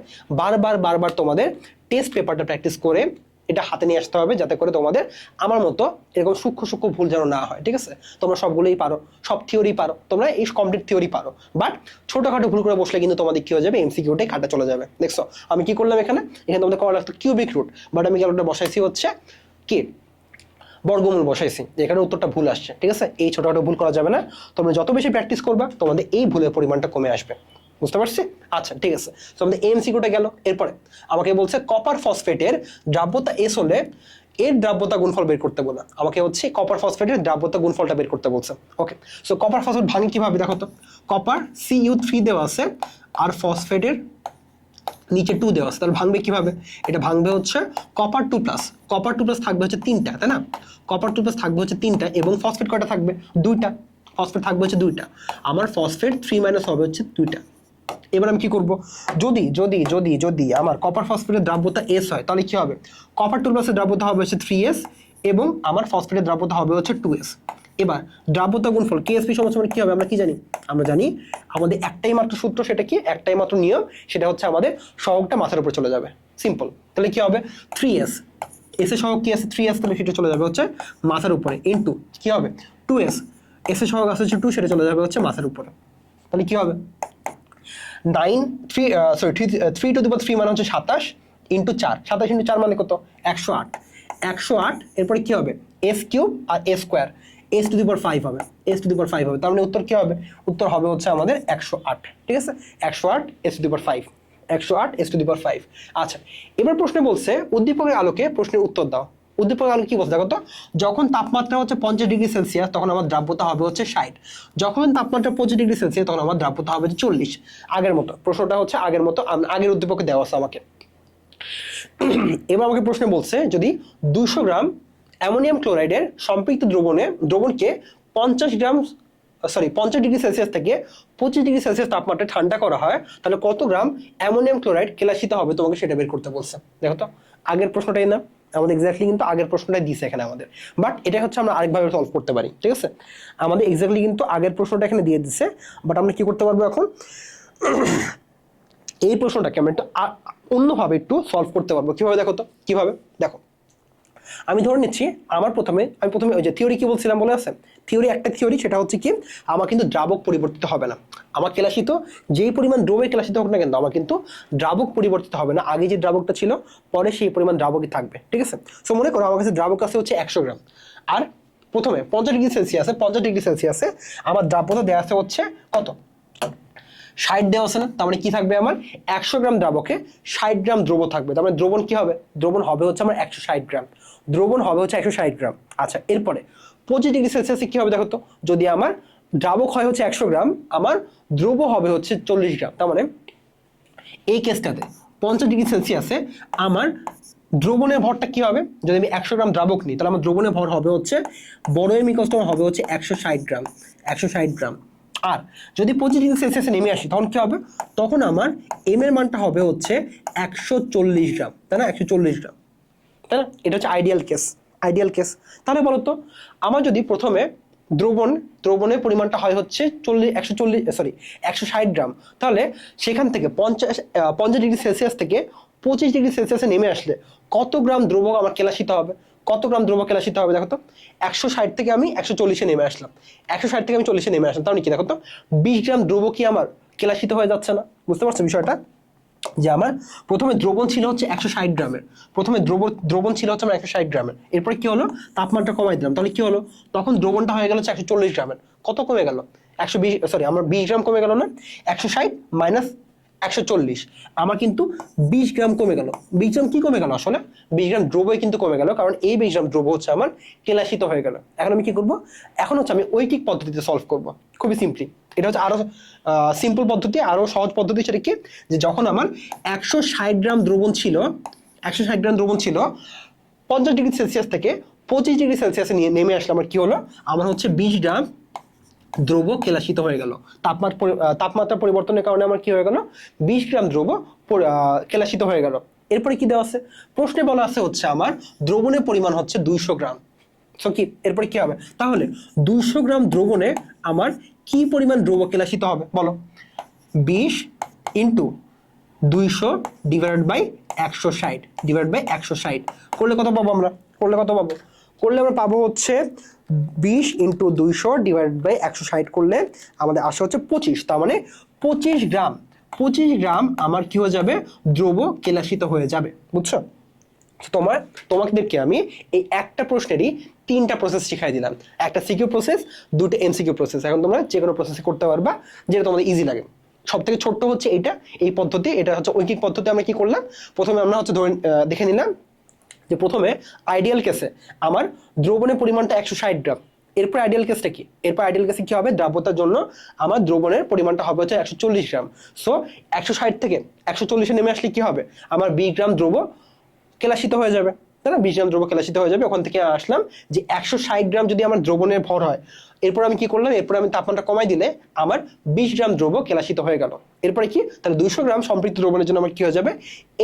বারবার তোমাদের টেস্ট পেপারটা প্র্যাকটিস করে এটা হাতে নিয়ে আসতে হবে, যাতে করে তোমাদের আমার মতো এরকম সূক্ষ্ম ভুল যেন না হয়, ঠিক আছে? তোমরা সবগুলোই পারো, সব থিওরি পারো, তোমরা এই কমপ্লিট থিওরি পারো, বাট ছোটখাটো ভুল করে বসলে কিন্তু তোমাদের কি হয়ে যাবে, এমসিকিউটাই কাটা চলে যাবে। দেখছো আমি কি করলাম, এখানে তোমাদের করা লাগতো কিউবিক রুট, বাট আমি ক্যালকুলেটর বসাইছি হচ্ছে কি বর্গমূল বসাইছি, এখানে উত্তরটা ভুল আসছে, ঠিক আছে? এই ছোটখাটো ভুল করা যাবে না। তোমরা যত বেশি প্র্যাকটিস করবা তোমাদের এই ভুলের পরিমাণটা কমে আসবে, বুঝতে পারছি? আচ্ছা ঠিক আছে, তো আমাদের এমসিকিউটা গেল। এরপরে আমাকে বলছে কপার ফসফেটের দ্রাব্যতা এস হলে এর দ্রাব্যতা গুণফল বের করতে বলে। আমাকে হচ্ছে কপার ফসফেটের দ্রাব্যতা গুণফলটা বের করতে বলছে। ওকে, সো কপার ফসফেট ভাঙে কিভাবে, দেখো তো। কপার Cu3 দেওয়া আছে আর ফসফেটের নিচে 2 দেওয়া আছে, তাহলে ভাঙবে কিভাবে, এটা ভাঙবে হচ্ছে কপার 2+, কপার 2+ থাকবে হচ্ছে 3টা, তাই না? কপার 2+ থাকবে হচ্ছে 3টা, এবং ফসফেট কয়টা থাকবে, 2টা। ফসফেট থাকবে হচ্ছে 2টা, আমার ফসফেট 3- হবে হচ্ছে 2টা। এবার আমি কি করব, যদি যদি যদি যদি আমার কপার ফসফেটের দ্রাব্যতা এস হয়, তাহলে কি হবে, কপার 2+এর দ্রাব্যতা হবে হচ্ছে 3s, এবং আমার ফসফেটের দ্রাব্যতা হবে হচ্ছে 2s। এবার দ্রাব্যতা গুণফল কেএসপি সমান কি হবে, আমরা কি জানি, আমরা জানি আমাদের একটাই মাত্র সূত্র, সেটা কি, একটাই মাত্র নিয়ম, সেটা হচ্ছে আমাদের সহগটা মাথার উপর চলে যাবে, সিম্পল। তাহলে কি হবে, 3s, এস এর সহগ কি আছে 3s, তাহলে সেটা চলে যাবে হচ্ছে মাথার উপরে, ইনটু কি হবে 2s, এস এর সহগ আছে হচ্ছে 2, সেটা চলে যাবে হচ্ছে মাথার উপরে। তাহলে কি হবে 3 মানে হচ্ছে 27 ইন্টু 4, 27 ইন্টু 4 মানে কত, 108। 108 এরপরে কি হবে, s³ আর s², s⁵ হবে, s⁵ হবে। তার মানে উত্তর কি হবে, উত্তর হবে হচ্ছে আমাদের 108, ঠিক আছে? 108 s⁵, 108 s⁵। আচ্ছা এবার প্রশ্নে বলছে উদ্দীপকের আলোকে প্রশ্নের উত্তর দাও। উদ্দীপকের আলোকে কি বলছে দেখো তো, যখন তাপমাত্রা হচ্ছে 50 ডিগ্রি সেলসিয়াস তখন আমার দ্রাব্যতা হবে হচ্ছে 60, যখন তাপমাত্রা 25 ডিগ্রি সেলসিয়াস তখন আমার দ্রাব্যতা হবে 40। আগের মতো প্রশ্নটা হচ্ছে আগের মতো, আগের উদ্দীপকে দেওয়া আছে আমাকে। এবার আমাকে প্রশ্নে বলছে যদি 200 গ্রাম অ্যামোনিয়াম ক্লোরাইডের সম্পৃক্ত দ্রবণকে 50 ডিগ্রি সেলসিয়াস থেকে 25 ডিগ্রি সেলসিয়াস তাপমাত্রায় ঠান্ডা করা হয়, তাহলে কত গ্রাম অ্যামোনিয়াম ক্লোরাইড কেলাসিত হবে, তোমাকে সেটা বের করতে বলছে। দেখো তো আগের প্রশ্নটাই না, আমাদের এক্স্যাক্টলি কিন্তু আগের প্রশ্নটাই দিছে এখানে আমাদের, বাট এটা হচ্ছে আমরা আরেকভাবে সলভ করতে পারি, ঠিক আছে? আমাদের এক্স্যাক্টলি কিন্তু আগের প্রশ্নটা এখানে দিয়ে দিছে, বাট আমরা কি করতে পারবো এখন, এই প্রশ্নটাকে আমরা একটু অন্যভাবে একটু সলভ করতে পারবো। কিভাবে দেখো তো, কিভাবে দেখো, আমি ধরে নিচ্ছি আমি প্রথমে ওই যে থিওরি কি বলছিলাম বলে আছে, থিওরি একটা থিওরি, সেটা হচ্ছে কি আমার কিন্তু দ্রাবক পরিবর্তিত হবে না। আমার কেলাসিত যেই পরিমাণ দ্রব্যে কেলাসিত হোক না কিন্তু আমার কিন্তু দ্রাবক পরিবর্তিত হবে না, আগে যে দ্রাবকটা ছিল পরে সেই পরিমাণ দ্রাবকই থাকবে, ঠিক আছে। সো মনে করো আমার কাছে দ্রাবক আছে হচ্ছে 100 গ্রাম, আর প্রথমে 50 ডিগ্রি সেলসিয়াসে আমার দ্রাব্যতা দেওয়া আছে হচ্ছে কত, 60 দেওয়া আছে না। তার মানে কি থাকবে আমার 100 গ্রাম দ্রাবকে 60 গ্রাম দ্রব্য থাকবে। তার মানে দ্রবণ কি হবে, দ্রবণ হবে হচ্ছে আমার 160 গ্রাম, দ্রবণ হবে হচ্ছে 160 গ্রাম। আচ্ছা, এরপরে 25 ডিগ্রি সেলসিয়াসে কি হবে দেখো তো, যদি আমার দ্রাবক হয় হচ্ছে 100 গ্রাম, আমার দ্রব্য হবে হচ্ছে 40 গ্রাম। তার মানে এই কেসটাতে 50 ডিগ্রি সেলসিয়াসে আমার দ্রবণের ভরটা কি হবে, যদি আমি 100 গ্রাম দ্রাবক নিই তাহলে আমার দ্রবণের ভর হবে হচ্ছে বড় এম ইকস হবে হচ্ছে 160 গ্রাম, 160 গ্রাম। আর যদি 25 ডিগ্রি সেলসিয়াসে নেমে আসি তখন কি হবে, তখন আমার এম এর মানটা হবে হচ্ছে 140 গ্রাম, তাই না, 140 গ্রাম, তাই না। এটা হচ্ছে আইডিয়াল কেস। তাহলে বলো তো, আমার যদি প্রথমে দ্রবণের পরিমাণটা হয় হচ্ছে 160 গ্রাম, তাহলে সেখান থেকে 50 ডিগ্রি সেলসিয়াস থেকে 25 ডিগ্রি সেলসিয়াসে নেমে আসলে কত গ্রাম দ্রবক আমার কেলাসিত হবে, কত গ্রাম দ্রবক কেলাসিত হবে দেখো তো। 160 থেকে আমি 140-এ নেমে আসলাম, 160 থেকে আমি 40-এ নেমে আসলাম, তাহলে কি দেখো তো 20 গ্রাম দ্রবক কি আমার কেলাসিত হয়ে যাচ্ছে না। বুঝতে পারছো বিষয়টা, যে আমার প্রথমে দ্রবণ ছিল হচ্ছে 160 গ্রামের, প্রথমে দ্রবণ ছিল হচ্ছে আমার 160 গ্রামের, এরপরে কি হলো তাপমাত্রা কমাই দিলাম, তাহলে কি হলো তখন দ্রবণটা হয়ে গেল হচ্ছে 140 গ্রামের। কত কমে গেল, 120, সরি আমার 20 গ্রাম কমে গেল না, 160 মাইনাস 140, আমার কিন্তু 20 গ্রাম কমে গেল। 20 গ্রাম কি কমে গেল, আসলে 20 গ্রাম দ্রব্যই কিন্তু কমে গেল, কারণ এই 20 গ্রাম দ্রব্য হচ্ছে আমার কেলাসিত হয়ে গেল। এখন আমি কি করব, এখন হচ্ছে আমি ঐকিক পদ্ধতিতে সলভ করব, খুবই সিম্পলি। এটা হচ্ছে আরো সিম্পল পদ্ধতি, আরো সহজ পদ্ধতি। সেটা কি, যে যখন আমার 160 গ্রাম দ্রবণ ছিল, 160 গ্রাম দ্রবণ ছিল, 50 ডিগ্রি সেলসিয়াস থেকে 25 ডিগ্রি সেলসিয়াসে নিয়ে নেমে আসলে আমার কি হলো, আমার হচ্ছে 20 গ্রাম দ্রব্য কেলাসিত হয়ে গেল। তাপমাত্রা পরিবর্তনের কারণে আমার কি হয়ে গেল, 20 গ্রাম দ্রব্য কেলাসিত হয়ে গেল। এরপরে কি দেওয়া আছে, প্রশ্নে বলা আছে হচ্ছে আমার দ্রবণের পরিমাণ হচ্ছে 200 গ্রাম। সো কি এরপরে কি হবে, তাহলে 200 গ্রাম দ্রবণে আমার কি পরিমাণ দ্রব্য কেলাসিত হবে বলো, 20 ইন্টু 200 ডিভাইডেড বাই 160 করলে কত পাবো আমরা, করলে আমরা পাবো হচ্ছে 20 ইন্টু 200 ডিভাইডেড বাই 160 করলে আমাদের আসে হচ্ছে 25। তার মানে 25 গ্রাম আমার কি হয়ে যাবে, দ্রব্য কেলাসিত হয়ে যাবে। বুঝছো, তোমাদেরকে আমি এই একটা প্রশ্নেরই 3টা প্রসেস শিখাই দিলাম, একটা সিকিউ প্রসেস, 2টা এমসিকিউ প্রসেস। এখন তোমরা যে কোনো প্রসেসে করতে পারবা যেটা তোমাদের ইজি লাগে। সব থেকে ছোট্ট হচ্ছে এই পদ্ধতি, এটা হচ্ছে ঐকিক পদ্ধতি। আমরা কি করলাম, প্রথমে আমরা হচ্ছে দেখে নিলাম যে প্রথমে আইডিয়াল কেসে আমার দ্রবণের পরিমাণটা 160 গ্রাম। এরপর আইডিয়াল কেসটা কি, এরপর আইডিয়াল কেসে কি হবে, দ্রাব্যতার জন্য আমার দ্রবণের পরিমাণটা হবে হচ্ছে 140 গ্রাম। সো 160 থেকে 140-এ নেমে আসলে কি হবে, আমার 20 গ্রাম দ্রব্য কেলাসিত হয়ে যাবে, তাই না, 20 গ্রাম দ্রব্য কেলাসিত হয়ে যাবে। ওখান থেকে আসলাম যে 160 গ্রাম যদি আমার দ্রবণের ভর হয়, এরপর আমি কি করলাম, এরপর আমি তাপমাত্রা কমাই দিলে আমার 20 গ্রাম দ্রব্য কেলাসিত হয়ে গেল। এরপরে কি, তাহলে 200 গ্রাম সম্পৃক্ত দ্রবণের জন্য আমার কি হয়ে যাবে,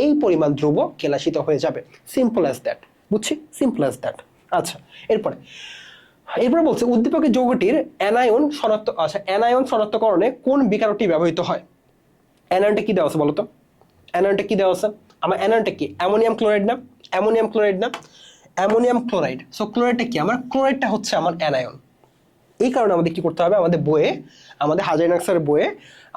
এই পরিমাণ দ্রব্য কেলাসিত হয়ে যাবে। সিম্পল অ্যাজ দ্যাট, বুঝছি, সিম্পল অ্যাজ দ্যাট। আচ্ছা, এরপরে বলছে উদ্দীপকের যৌগটির অ্যানায়ন শনাক্তকরণে কোন বিকারকটি ব্যবহৃত হয়। অ্যানায়নটা কি দেওয়া আছে বলতো, অ্যানায়নটা কি দেওয়া আছে, আমার অ্যানায়নটা কি, অ্যামোনিয়াম ক্লোরাইড না, অ্যামোনিয়াম ক্লোরাইড। সো ক্লোরাইডটা কি, আমার ক্লোরাইডটা হচ্ছে আমার অ্যানায়ন। এই কারণে আমাদের কি করতে হবে, আমাদের বইয়ে, আমাদের হাজারিনাক্সের বইয়ে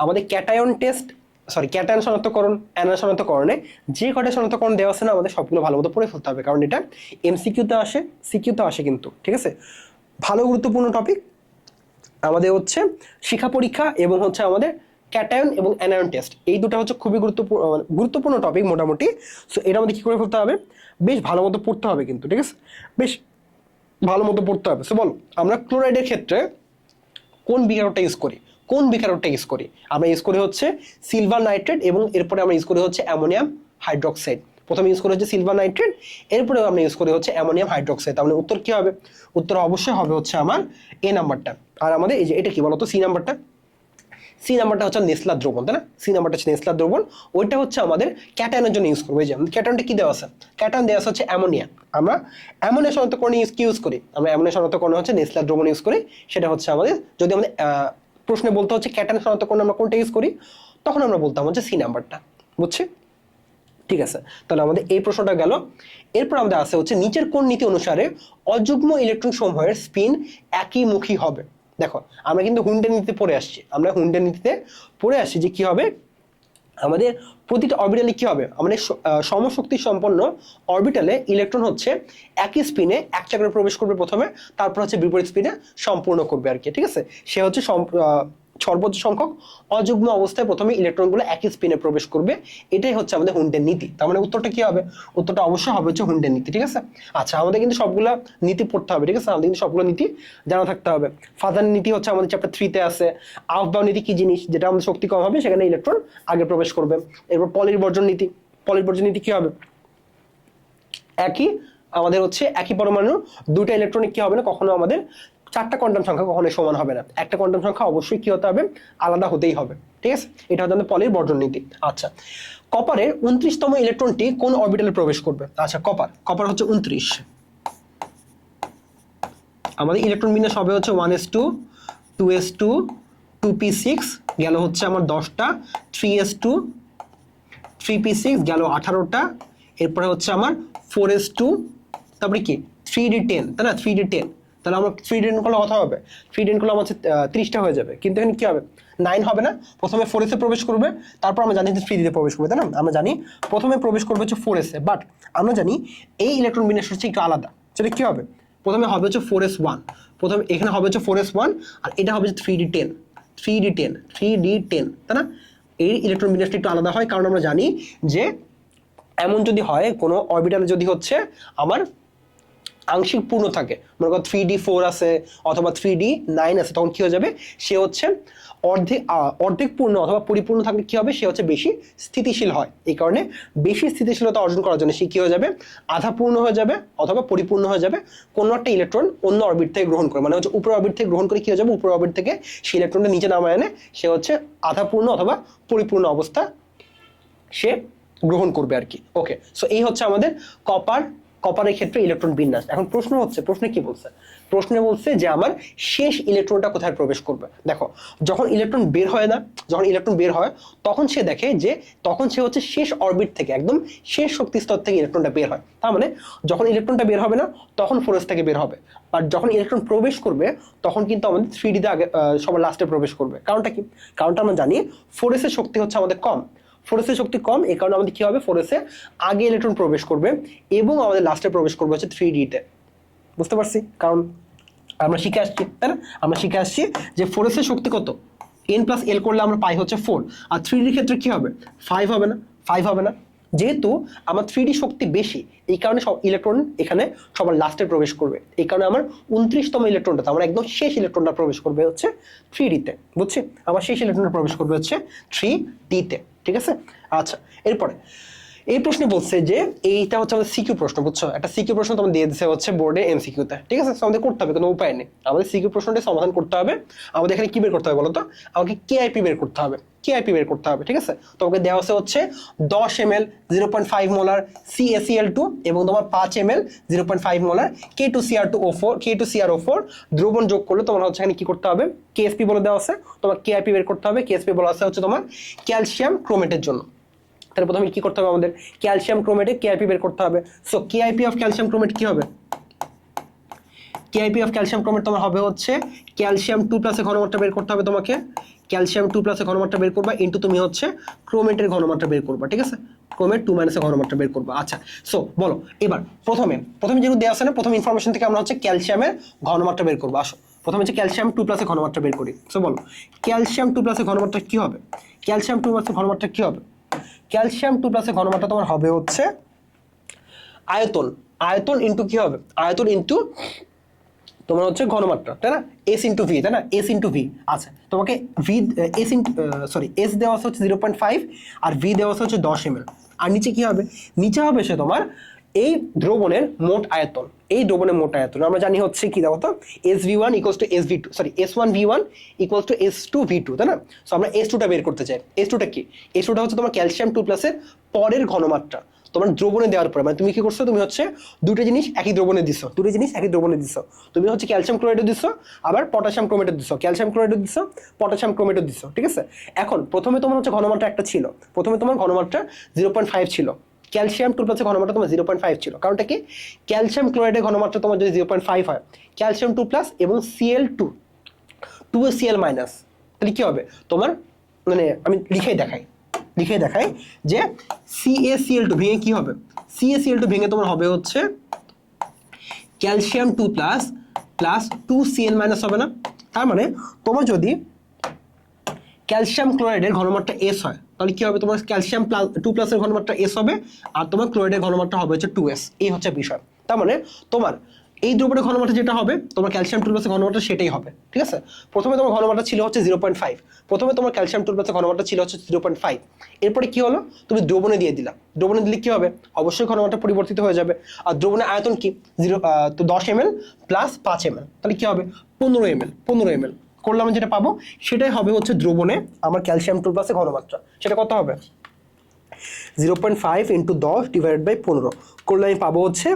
আমাদের ক্যাটায়ন শনাক্তকরণ, অ্যানায়ন শনাক্তকরণে যে কটা শনাক্তকরণ দেওয়া আছে না, আমাদের সবগুলো ভালো মতো পড়ে ফেলতে হবে, কারণ এটা এমসিকিউতে আসে, সিকিউতে আসে কিন্তু, ঠিক আছে। ভালো গুরুত্বপূর্ণ টপিক আমাদের হচ্ছে শিক্ষা পরীক্ষা এবং হচ্ছে আমাদের ক্যাটায়ন এবং অ্যানায়ন টেস্ট, এই দুটো হচ্ছে খুবই গুরুত্বপূর্ণ টপিক মোটামুটি। সো এটা আমাদের কি করে ফেলতে হবে, বেশ ভালো মতো পড়তে হবে কিন্তু, ঠিক আছে, বেশ ভালো মতো পড়তে হবে। সো বলো, আমরা ক্লোরাইডের ক্ষেত্রে কোন বিকারকটা ইউজ করি, আমরা ইউজ করি হচ্ছে সিলভার নাইট্রেট, এবং এরপরে আমরা ইউজ করি হচ্ছে অ্যামোনিয়াম হাইড্রোক্সাইড। প্রথমে ইউজ করি হচ্ছে সিলভার নাইট্রেট, এরপরে আমরা ইউজ করি হচ্ছে অ্যামোনিয়াম হাইড্রোক্সাইড। তাহলে উত্তর কি হবে, উত্তর অবশ্যই হবে হচ্ছে আমার এ নাম্বারটা। আর আমাদের এই যে এটা কি বলতো, সি নাম্বারটা হচ্ছে নেসলার দ্রবণ, তাই না, সি নাম্বারটা হচ্ছে নেসলার দ্রবণ। ওইটা হচ্ছে আমাদের ক্যাটায়নের জন্য ইউজ করবো। এই যে ক্যাটায়নটা কি দেওয়া আছে, ক্যাটায়ন দেওয়া হচ্ছে অ্যামোনিয়া। আমরা অ্যামোনিয়া শনাক্তকরণে কি ইউজ করি, আমরা অ্যামোনিয়া শনাক্তকরণে হচ্ছে নেসলার দ্রবণ ইউজ করি। সেটা হচ্ছে আমাদের, যদি আমাদের প্রশ্নে বলতে হচ্ছে ক্যাটায়ন শনাক্তকরণে আমরা কোনটা ইউজ করি, তখন আমরা বলতাম হচ্ছে সি নাম্বারটা। বুঝছি, ঠিক আছে, তাহলে আমাদের এই প্রশ্নটা গেল। এরপর আমাদের আছে হচ্ছে নিচের কোন নীতি অনুসারে অযুগ্ম ইলেকট্রন সমূহের স্পিন একই মুখী হবে। দেখো আমরা কিন্তু হুন্ডের নীতিতে পড়ে আসছি, আমরা হুন্ডের নীতিতে পড়ে আসছি যে কি হবে, আমাদের প্রতিটা অরবিটালে কি হবে, আমাদের সমশক্তি সম্পন্ন অরবিটালে ইলেকট্রন হচ্ছে একই স্পিনে একটা করে প্রবেশ করবে প্রথমে, তারপর হচ্ছে বিপরীত স্পিনে সম্পূর্ণ করবে আর কি। ঠিক আছে, সে হচ্ছে সর্বোচ্চ সংখ্যক অযুগ্ম অবস্থায় প্রথমে ইলেকট্রনগুলো একই স্পিনে প্রবেশ করবে। এটাই হচ্ছে আমাদের হুন্ডের নীতি। তার মানে উত্তরটা কি হবে, উত্তরটা অবশ্যই হবে হচ্ছে হুন্ডের নীতি। ঠিক আছে, আচ্ছা আমাদের কিন্তু সবগুলো নীতি পড়তে হবে। ঠিক আছে, আমাদের কিন্তু সবগুলো নীতি জানা থাকতে হবে। ফাদার নীতি হচ্ছে আমাদের চ্যাপ্টার 3-তে আছে। আউফবাউ নীতি কি জিনিস, যেটা আমাদের শক্তি কম হবে সেখানে ইলেকট্রন আগে প্রবেশ করবে। এরপর পলির বর্জন নীতি, পলির বর্জন নীতি কি হবে, একই আমাদের হচ্ছে একই পরমাণু দুটো ইলেকট্রনিক কি হবে না, কখনো আমাদের চারটা কোয়ান্টাম সংখ্যা কখনোই সমান হবে না, একটা কোয়ান্টাম সংখ্যা অবশ্যই কি হতে হবে, আলাদা হতেই হবে। ঠিক আছে, এটা হচ্ছে আমাদের পলির বর্জন নীতি। আচ্ছা, কপারের 29তম ইলেকট্রনটি কোন অরবিটালে প্রবেশ করবে। আচ্ছা, কপার হচ্ছে 29, আমাদের ইলেকট্রন বিন্যাস হবে হচ্ছে 1s2 2s2 2p6 গেল হচ্ছে আমার 10টা, 3s2 3p6 গেল 18টা, এরপরে হচ্ছে আমার 4s2, তারপরে কি 3d10, তাই না, 3d10, তাহলে আমরা 3d10 করলে কত হবে, 3d10 করলে আমার হচ্ছে 30টা হয়ে যাবে। কিন্তু এখানে কি হবে, 9 হবে না, প্রথমে 4s এ প্রবেশ করবে, তারপর আমরা জানি যে 3d তে প্রবেশ করবে, তাই না, আমরা জানি প্রথমে প্রবেশ করবে হচ্ছে 4s এ, বাট আমরা জানি এই ইলেকট্রন বিন্যাস হচ্ছে একটু আলাদা। সেটা কি হবে, প্রথমে হবে হচ্ছে 4s1, প্রথমে এখানে হবে হচ্ছে 4s1, আর এটা হবে হচ্ছে 3d10, 3d10, 3d10, তাই না। এই ইলেকট্রন বিন্যাসটা একটু আলাদা হয়, কারণ আমরা জানি যে এমন যদি হয় কোনো অরবিটালে যদি হচ্ছে আমার আংশিক পূর্ণ থাকে, মনে করো 3d4 আছে অথবা 3d9 আছে, তখন কি হয়ে যাবে, সে হচ্ছে অর্ধেক পূর্ণ অথবা পরিপূর্ণ থাকলে কি হবে, সে হচ্ছে বেশি স্থিতিশীল হয়। এই কারণে বেশি স্থিতিশীলতা অর্জন করার জন্য সে কি হয়ে যাবে, আধা পূর্ণ হয়ে যাবে অথবা পরিপূর্ণ হয়ে যাবে, কোনো একটা ইলেকট্রন অন্য অরবিট থেকে গ্রহণ করে, মানে হচ্ছে উপর অরবিট থেকে গ্রহণ করে কি হয়ে যাবে, উপর অরবিট থেকে সেই ইলেকট্রনটা নিচে নামায় এনে সে হচ্ছে আধা পূর্ণ অথবা পরিপূর্ণ অবস্থা সে গ্রহণ করবে আর কি। ওকে, সো এই হচ্ছে আমাদের কপারের ক্ষেত্রে ইলেকট্রন বিন্যাস। এখন প্রশ্নে কি বলছে, প্রশ্নে বলছে যে আমার শেষ ইলেকট্রনটা কোথায় প্রবেশ করবে। দেখো যখন ইলেকট্রন বের হয় না, যখন ইলেকট্রন বের হয় তখন সে দেখে যে তখন সে হচ্ছে শেষ অরবিট থেকে একদম শেষ শক্তি স্তর থেকে ইলেকট্রনটা বের হয়। তার মানে যখন ইলেকট্রনটা বের হবে না তখন 4s থেকে বের হবে, আর যখন ইলেকট্রন প্রবেশ করবে তখন কিন্তু আমাদের 3d তে আগে সবার লাস্টে প্রবেশ করবে। কারণটা কি, কারণটা আমরা জানি 4s এর শক্তি হচ্ছে আমাদের কম, 4s এর শক্তি কম, এই কারণে আমাদের কি হবে, 4s এ আগে ইলেকট্রন প্রবেশ করবে এবং আমাদের লাস্টে প্রবেশ করবে হচ্ছে 3d তে। বুঝতে পারছি, কারণ আমরা শিখে আসছি, তাই না, আমরা শিখে আসছি যে 4s এর শক্তি কত, n+l করলে আমরা পাই হচ্ছে 4, আর 3d ক্ষেত্রে কি হবে, 5 হবে না, 5 হবে না, যেহেতু আমার 3d শক্তি বেশি এই কারণে সব ইলেকট্রন এখানে সবার লাস্টে প্রবেশ করবে। এই কারণে আমার 29তম ইলেকট্রনটা, আমার একদম শেষ ইলেকট্রনটা প্রবেশ করবে হচ্ছে 3d তে। বুঝছি, আমার শেষ ইলেকট্রনটা প্রবেশ করবে হচ্ছে 3d তে। ঠিক আছে, আচ্ছা এরপরে এই প্রশ্নে বলছে যে এইটা হচ্ছে আমাদের সিকিউ প্রশ্ন, বুঝছো, একটা সিকিউ প্রশ্ন তোমাদের দিয়ে দিচ্ছে হচ্ছে বোর্ডে এমসিকিউতে। ঠিক আছে, আমাদের করতে হবে, কোনো উপায় নেই, আমাদের সিকিউ প্রশ্নটা সমাধান করতে হবে। আমাদের এখানে কি বের করতে হবে বলো তো, আমাকে কেআইপি বের করতে হবে, কেআইপি বের করতে হবে। ঠিক আছে, তোমাকে দেওয়া হচ্ছে 10 ml 0.5 মোলার CaCl2 এবং তোমার 5 ml 0.5 মোলার K2CR4 দ্রবণ যোগ করলে তোমার হচ্ছে এখানে কি করতে হবে, কেএসপি বলে দেওয়া আছে, তোমার কেআইপি বের করতে হবে। কেএসপি বলা আছে হচ্ছে তোমার ক্যালসিয়াম ক্রোমেটের জন্য। তাহলে প্রথমে কি করতে হবে, আমাদের ক্যালসিয়াম ক্রোমেটে কেআইপি বের করতে হবে। So KIP of calcium chromate কি হবে, কেআইপি অফ ক্যালসিয়াম ক্রোমেট তোমার হবে হচ্ছে ক্যালসিয়াম 2+ এর ঘনমাত্রা বের করতে হবে তোমাকে, ক্যালসিয়াম 2+ এর ঘনমাত্রা বের করবা ইনটু তুমি হচ্ছে ক্রোমেটের ঘনমাত্রা বের করবা। ঠিক আছে, ক্রোমেট 2- এর ঘনমাত্রা বের করবা। আচ্ছা, সো বলো এবার প্রথমে যেহেতু দেওয়া আছে না, প্রথম ইনফরমেশন থেকে আমরা হচ্ছে ক্যালসিয়ামের ঘনমাত্রা বের করবো। আসো প্রথমে হচ্ছে ক্যালসিয়াম 2+ এর ঘনমাত্রা বের করি। সো বলো ক্যালসিয়াম 2+ এর ঘনমাত্রা কি হবে, ক্যালসিয়াম 2+ এর ঘনমাত্রা কি হবে, ক্যালসিয়াম 2+ এর ঘনমাত্রা তোমার হবে হচ্ছে আয়তন ইনটু কি হবে, আয়তন ইনটু তোমার হচ্ছে ঘনমাত্রা, তাই না, S ইনটু ভি, তাই না, S ইনটু ভি। আচ্ছা তোমাকে এস দেওয়া আছে হচ্ছে 0.5 আর ভি দেওয়া আছে হচ্ছে 10 ml, আর নিচে কি হবে, নিচে হবে সে তোমার এই দ্রবণের মোট আয়তন, এই দ্রবণের মোট আয়তন আমরা জানি হচ্ছে কি দেখো তো, SV1 equals to SV2, sorry S1V1 equals to S2V2, তাই না। সো আমরা S2টা বের করতে চাই। S2টা কি, S2টা হচ্ছে তোমার ক্যালসিয়াম 2+ এর পরের ঘনমাত্রা তোমার দ্রবণে দেওয়ার পরে, মানে তুমি কি করছো, তুমি হচ্ছে দুটো জিনিস একই দ্রবণে দিছো, তুমি হচ্ছে ক্যালসিয়াম ক্লোরাইডও দিছো আবার পটাশিয়াম ক্রোমেটও দিছো, ক্যালসিয়াম ক্লোরাইডও দিছো পটাশিয়াম ক্রোমেটও দিছো। ঠিক আছে, এখন প্রথমে তোমার হচ্ছে ঘনমাত্রা একটা ছিল, প্রথমে তোমার ঘনমাত্রা 0.5 ছিল, ক্যালসিয়াম 2+ ঘনমাত্রা তোমার 0.5 ছিল, কারণটা কি ক্যালসিয়াম ক্লোরাইডের ঘনমাত্রা তোমার যদি 0.5 হয়, ক্যালসিয়াম 2+ এবং Cl2 2Cl মাইনাস, তাহলে কি হবে তোমার, মানে আমি লিখে দেখাই যে CaCl2 ভেঙে কি হবে, CaCl2 ভেঙে তোমার হবে হচ্ছে ক্যালসিয়াম 2+ প্লাস 2Cl মাইনাস হবে না। তার মানে তোমার যদি ক্যালসিয়াম ক্লোরাইডের ঘনমাত্রা S হয়, তাহলে কি হবে তোমার ক্যালসিয়াম 2+ এর ঘনমাত্রা S হবে, আর তোমার ক্লোরাইডের ঘনমাত্রা হবে হচ্ছে 2S। এই হচ্ছে বিষয়। তার মানে তোমার এই দ্রবণের ঘনমাত্রা যেটা হবে তোমার ক্যালসিয়াম 2+ এর ঘনমাত্রা সেটাই হবে, ঠিক আছে। প্রথমে তোমার ঘনমাত্রা ছিল হচ্ছে 0.5, প্রথমে তোমার ক্যালসিয়াম 2+ এর ঘনমাত্রা ছিল হচ্ছে 0.5, এরপরে কি হলো তুমি দ্রবণে দিয়ে দিলা, দ্রবণে দিলে কি হবে অবশ্যই ঘনমাত্রা পরিবর্তিত হয়ে যাবে। আর দ্রবণের আয়তন কি 10 ml প্লাস 5 ml, তাহলে কি হবে 15 ml করলে আমি যেটা পাবো সেটাই হবে হচ্ছে দ্রবণে আমার ক্যালসিয়াম 2+ এর ঘনমাত্রা। সেটা কত হবে 0.5 × 10 / 15 করলে আমি পাবো হচ্ছে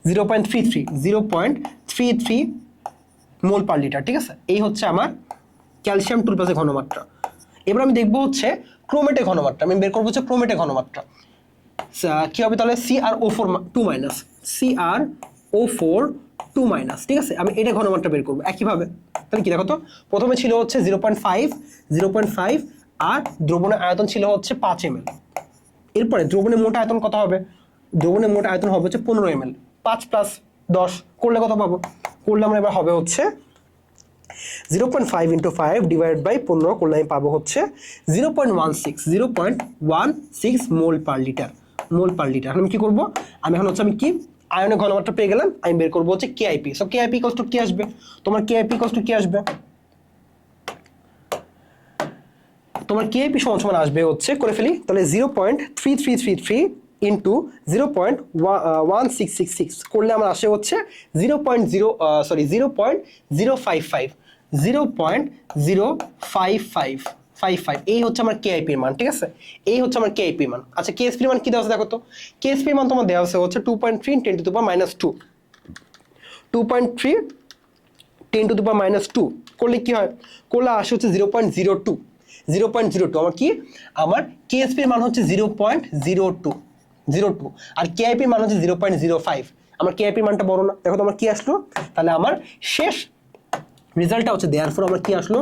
0.33 মোল পার লিটার, ঠিক আছে। এই হচ্ছে আমার ক্যালসিয়াম 2+ এর ঘনমাত্রা। এবার আমি দেখবো হচ্ছে ক্রোমেটের ঘনমাত্রা, আমি বের করবো হচ্ছে ক্রোমেটের ঘনমাত্রা কি হবে তাহলে CrO4 2 মাইনাস, CrO4 2 মাইনাস, ঠিক আছে। আমি এটা ঘনমাত্রা বের করবো একইভাবে। তাহলে কি দেখো তো প্রথমে ছিল হচ্ছে 0.5 আর দ্রবণের আয়তন ছিল হচ্ছে 5 ml। এরপরে দ্রবণের মোট আয়তন কত হবে, দ্রবণের মোট আয়তন হবে হচ্ছে 15 ml, 5 + 10 করলে কত পাবো, করলে আমরা এবার হবে হচ্ছে 0.5 × 5 / 15 করলে আমি পাবো হচ্ছে 0.16 মোল পার লিটার। এখন আমি কি করবো, আমি এখন হচ্ছে আমি কি আয়নের ঘনমাত্রা পেয়ে গেলাম, আমি বের করবো হচ্ছে KIP। সো KIP কি আসবে তোমার, KIP কি আসবে তোমার, KIP সমান আসবে হচ্ছে করে ফেলি তাহলে 0.3333 × 0.1666 করলে আমার আসে হচ্ছে 0.055 এই হচ্ছে আমার KIP এর মান, ঠিক আছে। এই হচ্ছে আমার KIP এর মান। আচ্ছা KSP এর মান কি দেওয়া আছে দেখো তো, KSP এর মান তোমার দেওয়া আছে হচ্ছে 2.3 × 10⁻², 2.3 × 10⁻² করলে কি হয়, করলে আসে হচ্ছে 0.02 আমার কি আমার KSP এর মান হচ্ছে 0.02 আর KIP এর মান হচ্ছে 0.05। আমার KIP এর মানটা বড় না, দেখো তো আমার কি আসলো, তাহলে আমার শেষ রেজাল্টটা হচ্ছে দেয়ারফর আমার কি আসলো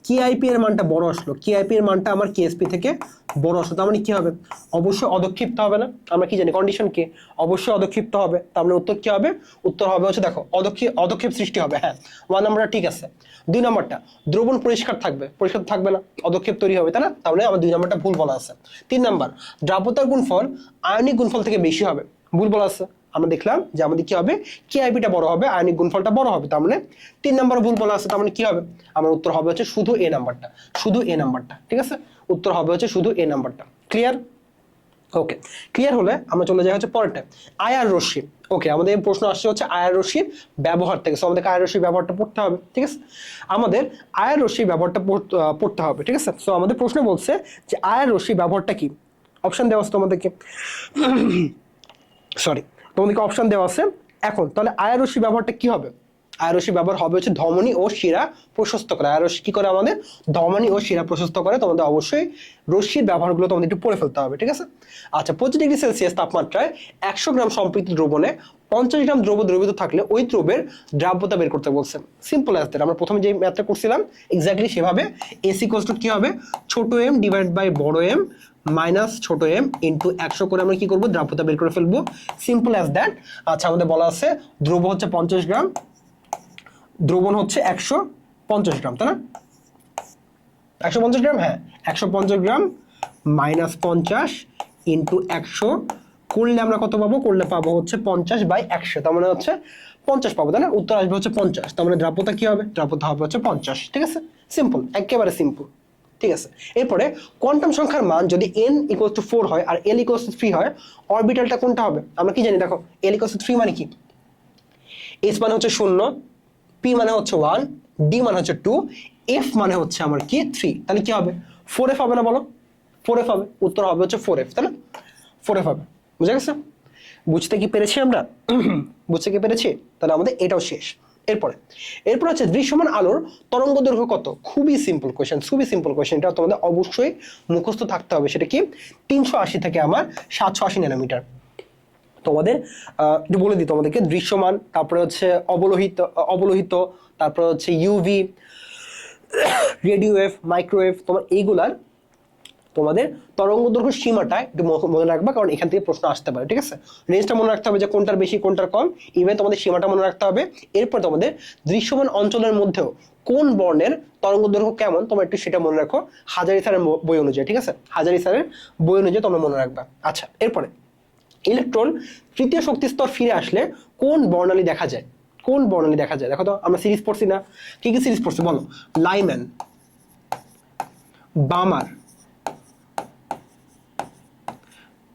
KIP এর মানটা বড় আসলো, KIP এর মানটা আমার KSP থেকে বড় আসলো। তার মানে কি হবে অবশ্যই অদক্ষিপ্ত হবে না, আমরা কি জানি কন্ডিশন কি অবশ্যই অদক্ষিপ্ত হবে। তার মানে উত্তর কি হবে, উত্তর হবে হচ্ছে দেখো অদক্ষেপ সৃষ্টি হবে। হ্যাঁ 1 নাম্বারটা ঠিক আছে। 2 নাম্বারটা দ্রবণ পরিষ্কার থাকবে না, অদক্ষেপ তৈরি হবে, তাই না। তাহলে আমার 2 নাম্বারটা ভুল বলা আছে। 3 নাম্বার দ্রাব্যতার গুণফল আয়নিক গুণফল থেকে বেশি হবে, ভুল বলা আছে। আমরা দেখলাম যে আমাদের কি হবে KIPটা বড় হবে, আয়নিক গুণফলটা বড় হবে, তার মানে 3 নাম্বার ভুল বলা আছে। তার মানে কি হবে আমার উত্তর হবে হচ্ছে শুধু A নাম্বারটা, ঠিক আছে। উত্তর হবে হচ্ছে শুধু A নাম্বারটা। ক্লিয়ার? ওকে, ক্লিয়ার হলে আমরা চলে যাই হচ্ছে পরেরটা, আয়ার রশ্মি। ওকে, আমাদের প্রশ্ন আসছে হচ্ছে আয়ার রশ্মির ব্যবহার থেকে। সো আমাদের আয়ার রশ্মির ব্যবহারটা পড়তে হবে, ঠিক আছে। আমাদের আয়ার রশ্মির ব্যবহারটা পড়তে হবে, ঠিক আছে। সো আমাদের প্রশ্ন বলছে যে আয়ার রশ্মির ব্যবহারটা কি, অপশন দেওয়া আছে তোমাদেরকে, তোমাদেরকে অপশন দেওয়া আছে। এখন তাহলে আয়ার রশ্মির ব্যবহারটা কি হবে, আয়ার রশ্মির ব্যবহার হবে হচ্ছে ধমনী ও শিরা প্রশস্ত করে। আয়ার রশ্মি কি করে আমাদের ধমনী ও শিরা প্রশস্ত করে। তোমাদের অবশ্যই রশ্মির ব্যবহারগুলো তোমাদের একটু পড়ে ফেলতে হবে, ঠিক আছে। আচ্ছা 25 ডিগ্রি সেলসিয়াস তাপমাত্রায় 100 গ্রাম সম্পৃক্ত দ্রবণে 50 গ্রাম দ্রব্য দ্রবীভূত থাকলে ওই দ্রব্যের দ্রাব্যতা বের করতে বলছেন। Simple as that. আমরা প্রথমে যে ম্যাথটা করছিলাম এক্স্যাক্টলি সেভাবে S = কি হবে ছোট m / বড় m মাইনাস ছোট m ইন্টু 100 করে আমরা কি করবো দ্রাব্যতা বের করে ফেলবো। Simple as that. আচ্ছা আমাদের বলা আছে দ্রব্য হচ্ছে 50 গ্রাম, দ্রবণ হচ্ছে 150 গ্রাম, তাই না 150 গ্রাম, হ্যাঁ 150 গ্রাম মাইনাস 50 ইন্টু 100 করলে আমরা কত পাবো, করলে পাবো হচ্ছে 50/100, তার মানে হচ্ছে 50 পাবো, তাই না। উত্তর আসবে হচ্ছে 50। তার মানে দ্রাব্যতা কি হবে, দ্রাব্যতা হবে হচ্ছে 50, ঠিক আছে। সিম্পল, একেবারে সিম্পল, ঠিক আছে। এরপরে কোয়ান্টাম সংখ্যার মান যদি n = 4 হয় আর l = 3 হয়, অরবিটালটা কোনটা হবে। আমরা কি জানি দেখো l = 3 মানে কি, s মানে হচ্ছে 0, p মানে হচ্ছে 1, d মানে হচ্ছে 2, f মানে হচ্ছে আমার কি 3, তাহলে কি হবে 4f হবে না বলো, 4f হবে। উত্তর হবে হচ্ছে 4f, তাই না 4f হবে। বুঝে গেছে, বুঝতে কি পেরেছি আমরা, বুঝতে কি পেরেছি। তাহলে আমাদের এটাও শেষ, এরপর হচ্ছে দৃশ্যমান আলোর তরঙ্গ দৈর্ঘ্য কত? খুবই সিম্পল কোয়েশ্চেন, এটা তোমাদের অবশ্যই মুখস্থ থাকতে হবে। সেটা কি? 380 থেকে আমার 780 ন্যানোমিটার। তোমাদের একটু বলে দিই তোমাদেরকে, দৃশ্যমান, তারপরে হচ্ছে অবলোহিত, তারপরে হচ্ছে ইউভি, রেডিও ওয়েভ, মাইক্রোওয়েভ, তোমার এইগুলার তোমাদের তরঙ্গ দৈর্ঘ্য সীমাটা একটু মনে রাখবা, কারণ এখান থেকে প্রশ্ন আসতে পারে। ঠিক আছে, রেঞ্জটা মনে রাখতে হবে যে কোনটার বেশি কোনটার কম, ইভেন তোমাদের সীমাটা মনে রাখতে হবে। এরপর তোমাদের দৃশ্যমান অঞ্চলের মধ্যেও কোন বর্ণের তরঙ্গ দৈর্ঘ্য কেমন তোমরা একটু সেটা মনে রাখো হাজারি স্যারের বই অনুযায়ী। ঠিক আছে, হাজারি স্যারের বই অনুযায়ী তোমরা মনে রাখবা। আচ্ছা, এরপরে ইলেকট্রন তৃতীয় শক্তি স্তর ফিরে আসলে কোন বর্ণালী দেখা যায়? দেখো তো, আমরা সিরিজ পড়ছি না? কি কি সিরিজ পড়ছি বলো? Lyman, Balmer,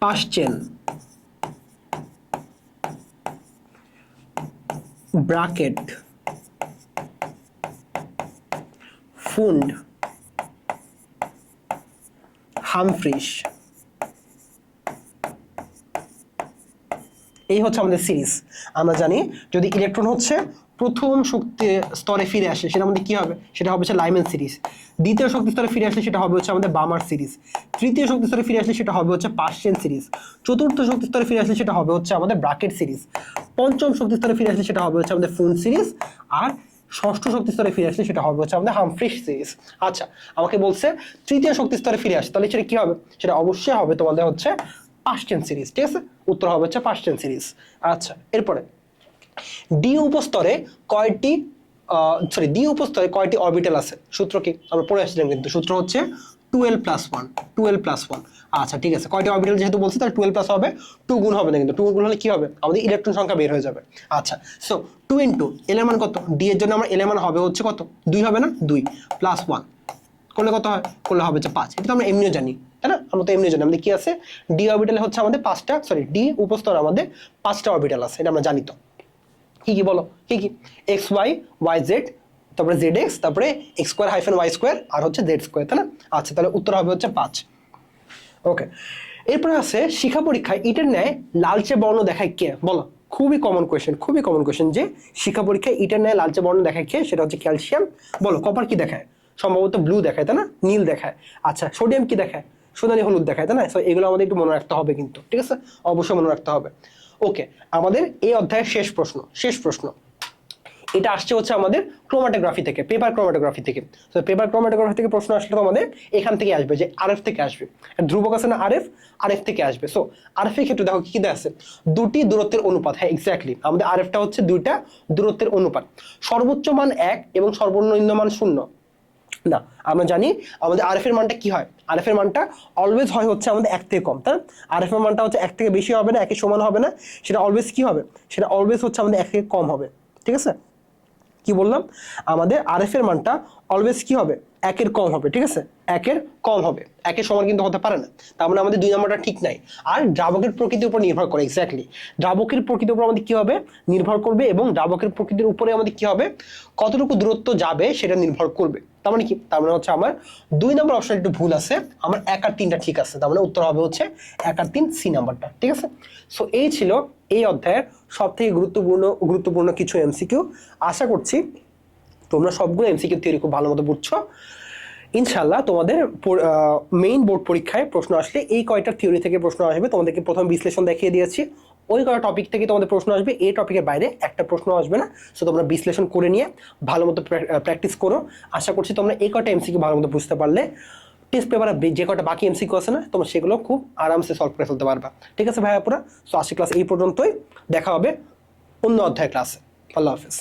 Paschen, Brackett, Pfund, Humphreys. এই হচ্ছে আমাদের সিরিজ। আমরা জানি যদি ইলেকট্রন হচ্ছে প্রথম শক্তি স্তরে ফিরে আসে সেটা আমাদের কি হবে? সেটা হবে হচ্ছে লাইম্যান সিরিজ। দ্বিতীয় শক্তি স্তরে ফিরে আসলে সেটা হবে হচ্ছে আমাদের বামার সিরিজ। তৃতীয় শক্তি স্তরে ফিরে আসলে সেটা হবে হচ্ছে পাশ্চেন সিরিজ। চতুর্থ শক্তি স্তরে ফিরে আসলে সেটা হবে হচ্ছে আমাদের ব্রাকেট সিরিজ। পঞ্চম শক্তি স্তরে ফিরে আসলে সেটা হবে হচ্ছে আমাদের ফুন্ড সিরিজ। আর ষষ্ঠ শক্তি স্তরে ফিরে আসলে সেটা হবে হচ্ছে আমাদের হামফ্রিস সিরিজ। আচ্ছা, আমাকে বলছে তৃতীয় শক্তি স্তরে ফিরে আসে, তাহলে সেটা কি হবে? সেটা অবশ্যই হবে তোমাদের হচ্ছে পাশ্চেন সিরিজ। ঠিক আছে, উত্তর হবে হচ্ছে পাশ্চেন সিরিজ। আচ্ছা, এরপরে ডি উপস্তরে কয়টি অরবিটাল আছে? সূত্র কি? আমরা পড়ে আসছিলাম, কিন্তু সূত্র হচ্ছে 12+1। আচ্ছা, ঠিক আছে, কয়টি অরবিটাল যেহেতু বলছি তাহলে 12+ হবে, 2 গুণ হবে না, কিন্তু 2 গুণ হলে কি হবে? আমাদের ইলেকট্রন সংখ্যা বের হয়ে যাবে। আচ্ছা, সো 2 ইন্টু এল এর মান কত? ডি এর জন্য আমার এল এর মান হবে হচ্ছে কত? 2 হবে না? 2 + 1 করলে কত হয়? করলে হবে হচ্ছে 5। এটা তো আমরা এমনিও জানি, তাই না? আমরা তো এমনিও জানি আমাদের কি আছে, ডি অরবিটালে হচ্ছে আমাদের ডি উপস্তর আমাদের 5টা অরবিটাল আছে, এটা আমরা জানি। তো কি কি বলো? কি কি? এক্স ওয়াই, ওয়াই জেড, তারপরে জেড এক্স, তারপরে X square hyphen Y square, আর হচ্ছে জেড স্কোয়ার, তাই না? আচ্ছা, তাহলে উত্তর হবে হচ্ছে 5। ওকে, এরপরে আছে শিক্ষা পরীক্ষায় ইটের ন্যায় লালচে বর্ণ দেখায় কে? বলো। খুবই কমন কোয়েশ্চেন যে শিক্ষা পরীক্ষায় ইটের ন্যায় লালচে বর্ণ দেখায় কে? সেটা হচ্ছে ক্যালসিয়াম। বলো, কপার কি দেখায়? সম্ভবত ব্লু দেখায়, তাই না? নীল দেখায়। আচ্ছা, সোডিয়াম কি দেখায়? সোনালী হলুদ দেখায়, তাই না? সো এগুলো আমাদের একটু মনে রাখতে হবে কিন্তু, ঠিক আছে? অবশ্যই মনে রাখতে হবে। ওকে, আমাদের এই অধ্যায়ের শেষ প্রশ্ন এটা আসছে হচ্ছে আমাদের ক্রোমাটোগ্রাফি থেকে, পেপার ক্রোমাটোগ্রাফি থেকে। তো পেপার ক্রোমাটোগ্রাফি থেকে প্রশ্ন আসলে তো আমাদের এখান থেকে আসবে, যে আরএফ থেকে আসবে। ধ্রুবক আছে না আরএফ থেকে আসবে। সো আরএফ এর ক্ষেত্রে দেখো কি দেয়া আছে? দুটি দূরত্বের অনুপাত। হ্যাঁ, এক্স্যাক্টলি, আমাদের আরএফটা হচ্ছে দুইটা দূরত্বের অনুপাত। সর্বোচ্চ মান 1 এবং সর্বনিম্ন মান 0 না। আমরা জানি আমাদের আরএফ এর মানটা কি হয়? আরএফ এর মানটা অলওয়েজ হয় হচ্ছে আমাদের 1 থেকে কম, তাই না? আরএফ এর মানটা হচ্ছে 1 থেকে বেশি হবে না, 1 এর সমান হবে না, সেটা অলওয়েজ কি হবে? সেটা অলওয়েজ হচ্ছে আমাদের 1 থেকে কম হবে। ঠিক আছে, কি বললাম? আমাদের আরএফ এর মানটা অলওয়েজ কি হবে? 1 এর কম হবে। ঠিক আছে, 1 এর কম হবে, 1 এর সমান কিন্তু হতে পারে না। তার মানে আমাদের 2 নম্বরটা ঠিক নাই। আর দ্রাবকের প্রকৃতির উপর নির্ভর করে, এক্স্যাক্টলি দ্রাবকের প্রকৃতির উপর আমাদের কি হবে? নির্ভর করবে, এবং দ্রাবকের প্রকৃতির উপরে আমাদের কি হবে? কতটুকু দূরত্ব যাবে সেটা নির্ভর করবে। তার মানে কি? তার মানে হচ্ছে আমার 2 নম্বর অপশন একটু ভুল আছে, আমার 1 আর 3টা ঠিক আছে। তার মানে উত্তর হবে হচ্ছে 1 আর 3 সি নাম্বারটা। ঠিক আছে, সো এই ছিল এই অধ্যায়ের সবথেকে গুরুত্বপূর্ণ কিছু এমসিকিউ। আশা করছি তোমরা সবগুলো এমসিকিউ থিওরি খুব ভালো মতো বুঝছো। ইনশাল্লাহ তোমাদের মেইন বোর্ড পরীক্ষায় প্রশ্ন আসলে এই কয়টা থিওরি থেকে প্রশ্ন আসবে। তোমাদেরকে প্রথম বিশ্লেষণ দেখিয়ে দিয়েছি, ওই কয়টা টপিক থেকে তোমাদের প্রশ্ন আসবে, এই টপিকের বাইরে একটা প্রশ্ন আসবে না। সো তোমরা বিশ্লেষণ করে নিয়ে ভালো মতো প্র্যাকটিস করো। আশা করছি তোমরা এই কয়টা এমসিকিউ ভালো মতো বুঝতে পারলে টেস্ট পেপারে যে কয়টা বাকি এমসিকিউ আছে না, তোমরা সেগুলো খুব আরামসে সলভ করে ফেলতে পারবা। ঠিক আছে ভাইয়াপুরা, সো আজকে ক্লাস এই পর্যন্তই, দেখা হবে অন্য অধ্যায় ক্লাসে। আল্লাহ হাফেজ।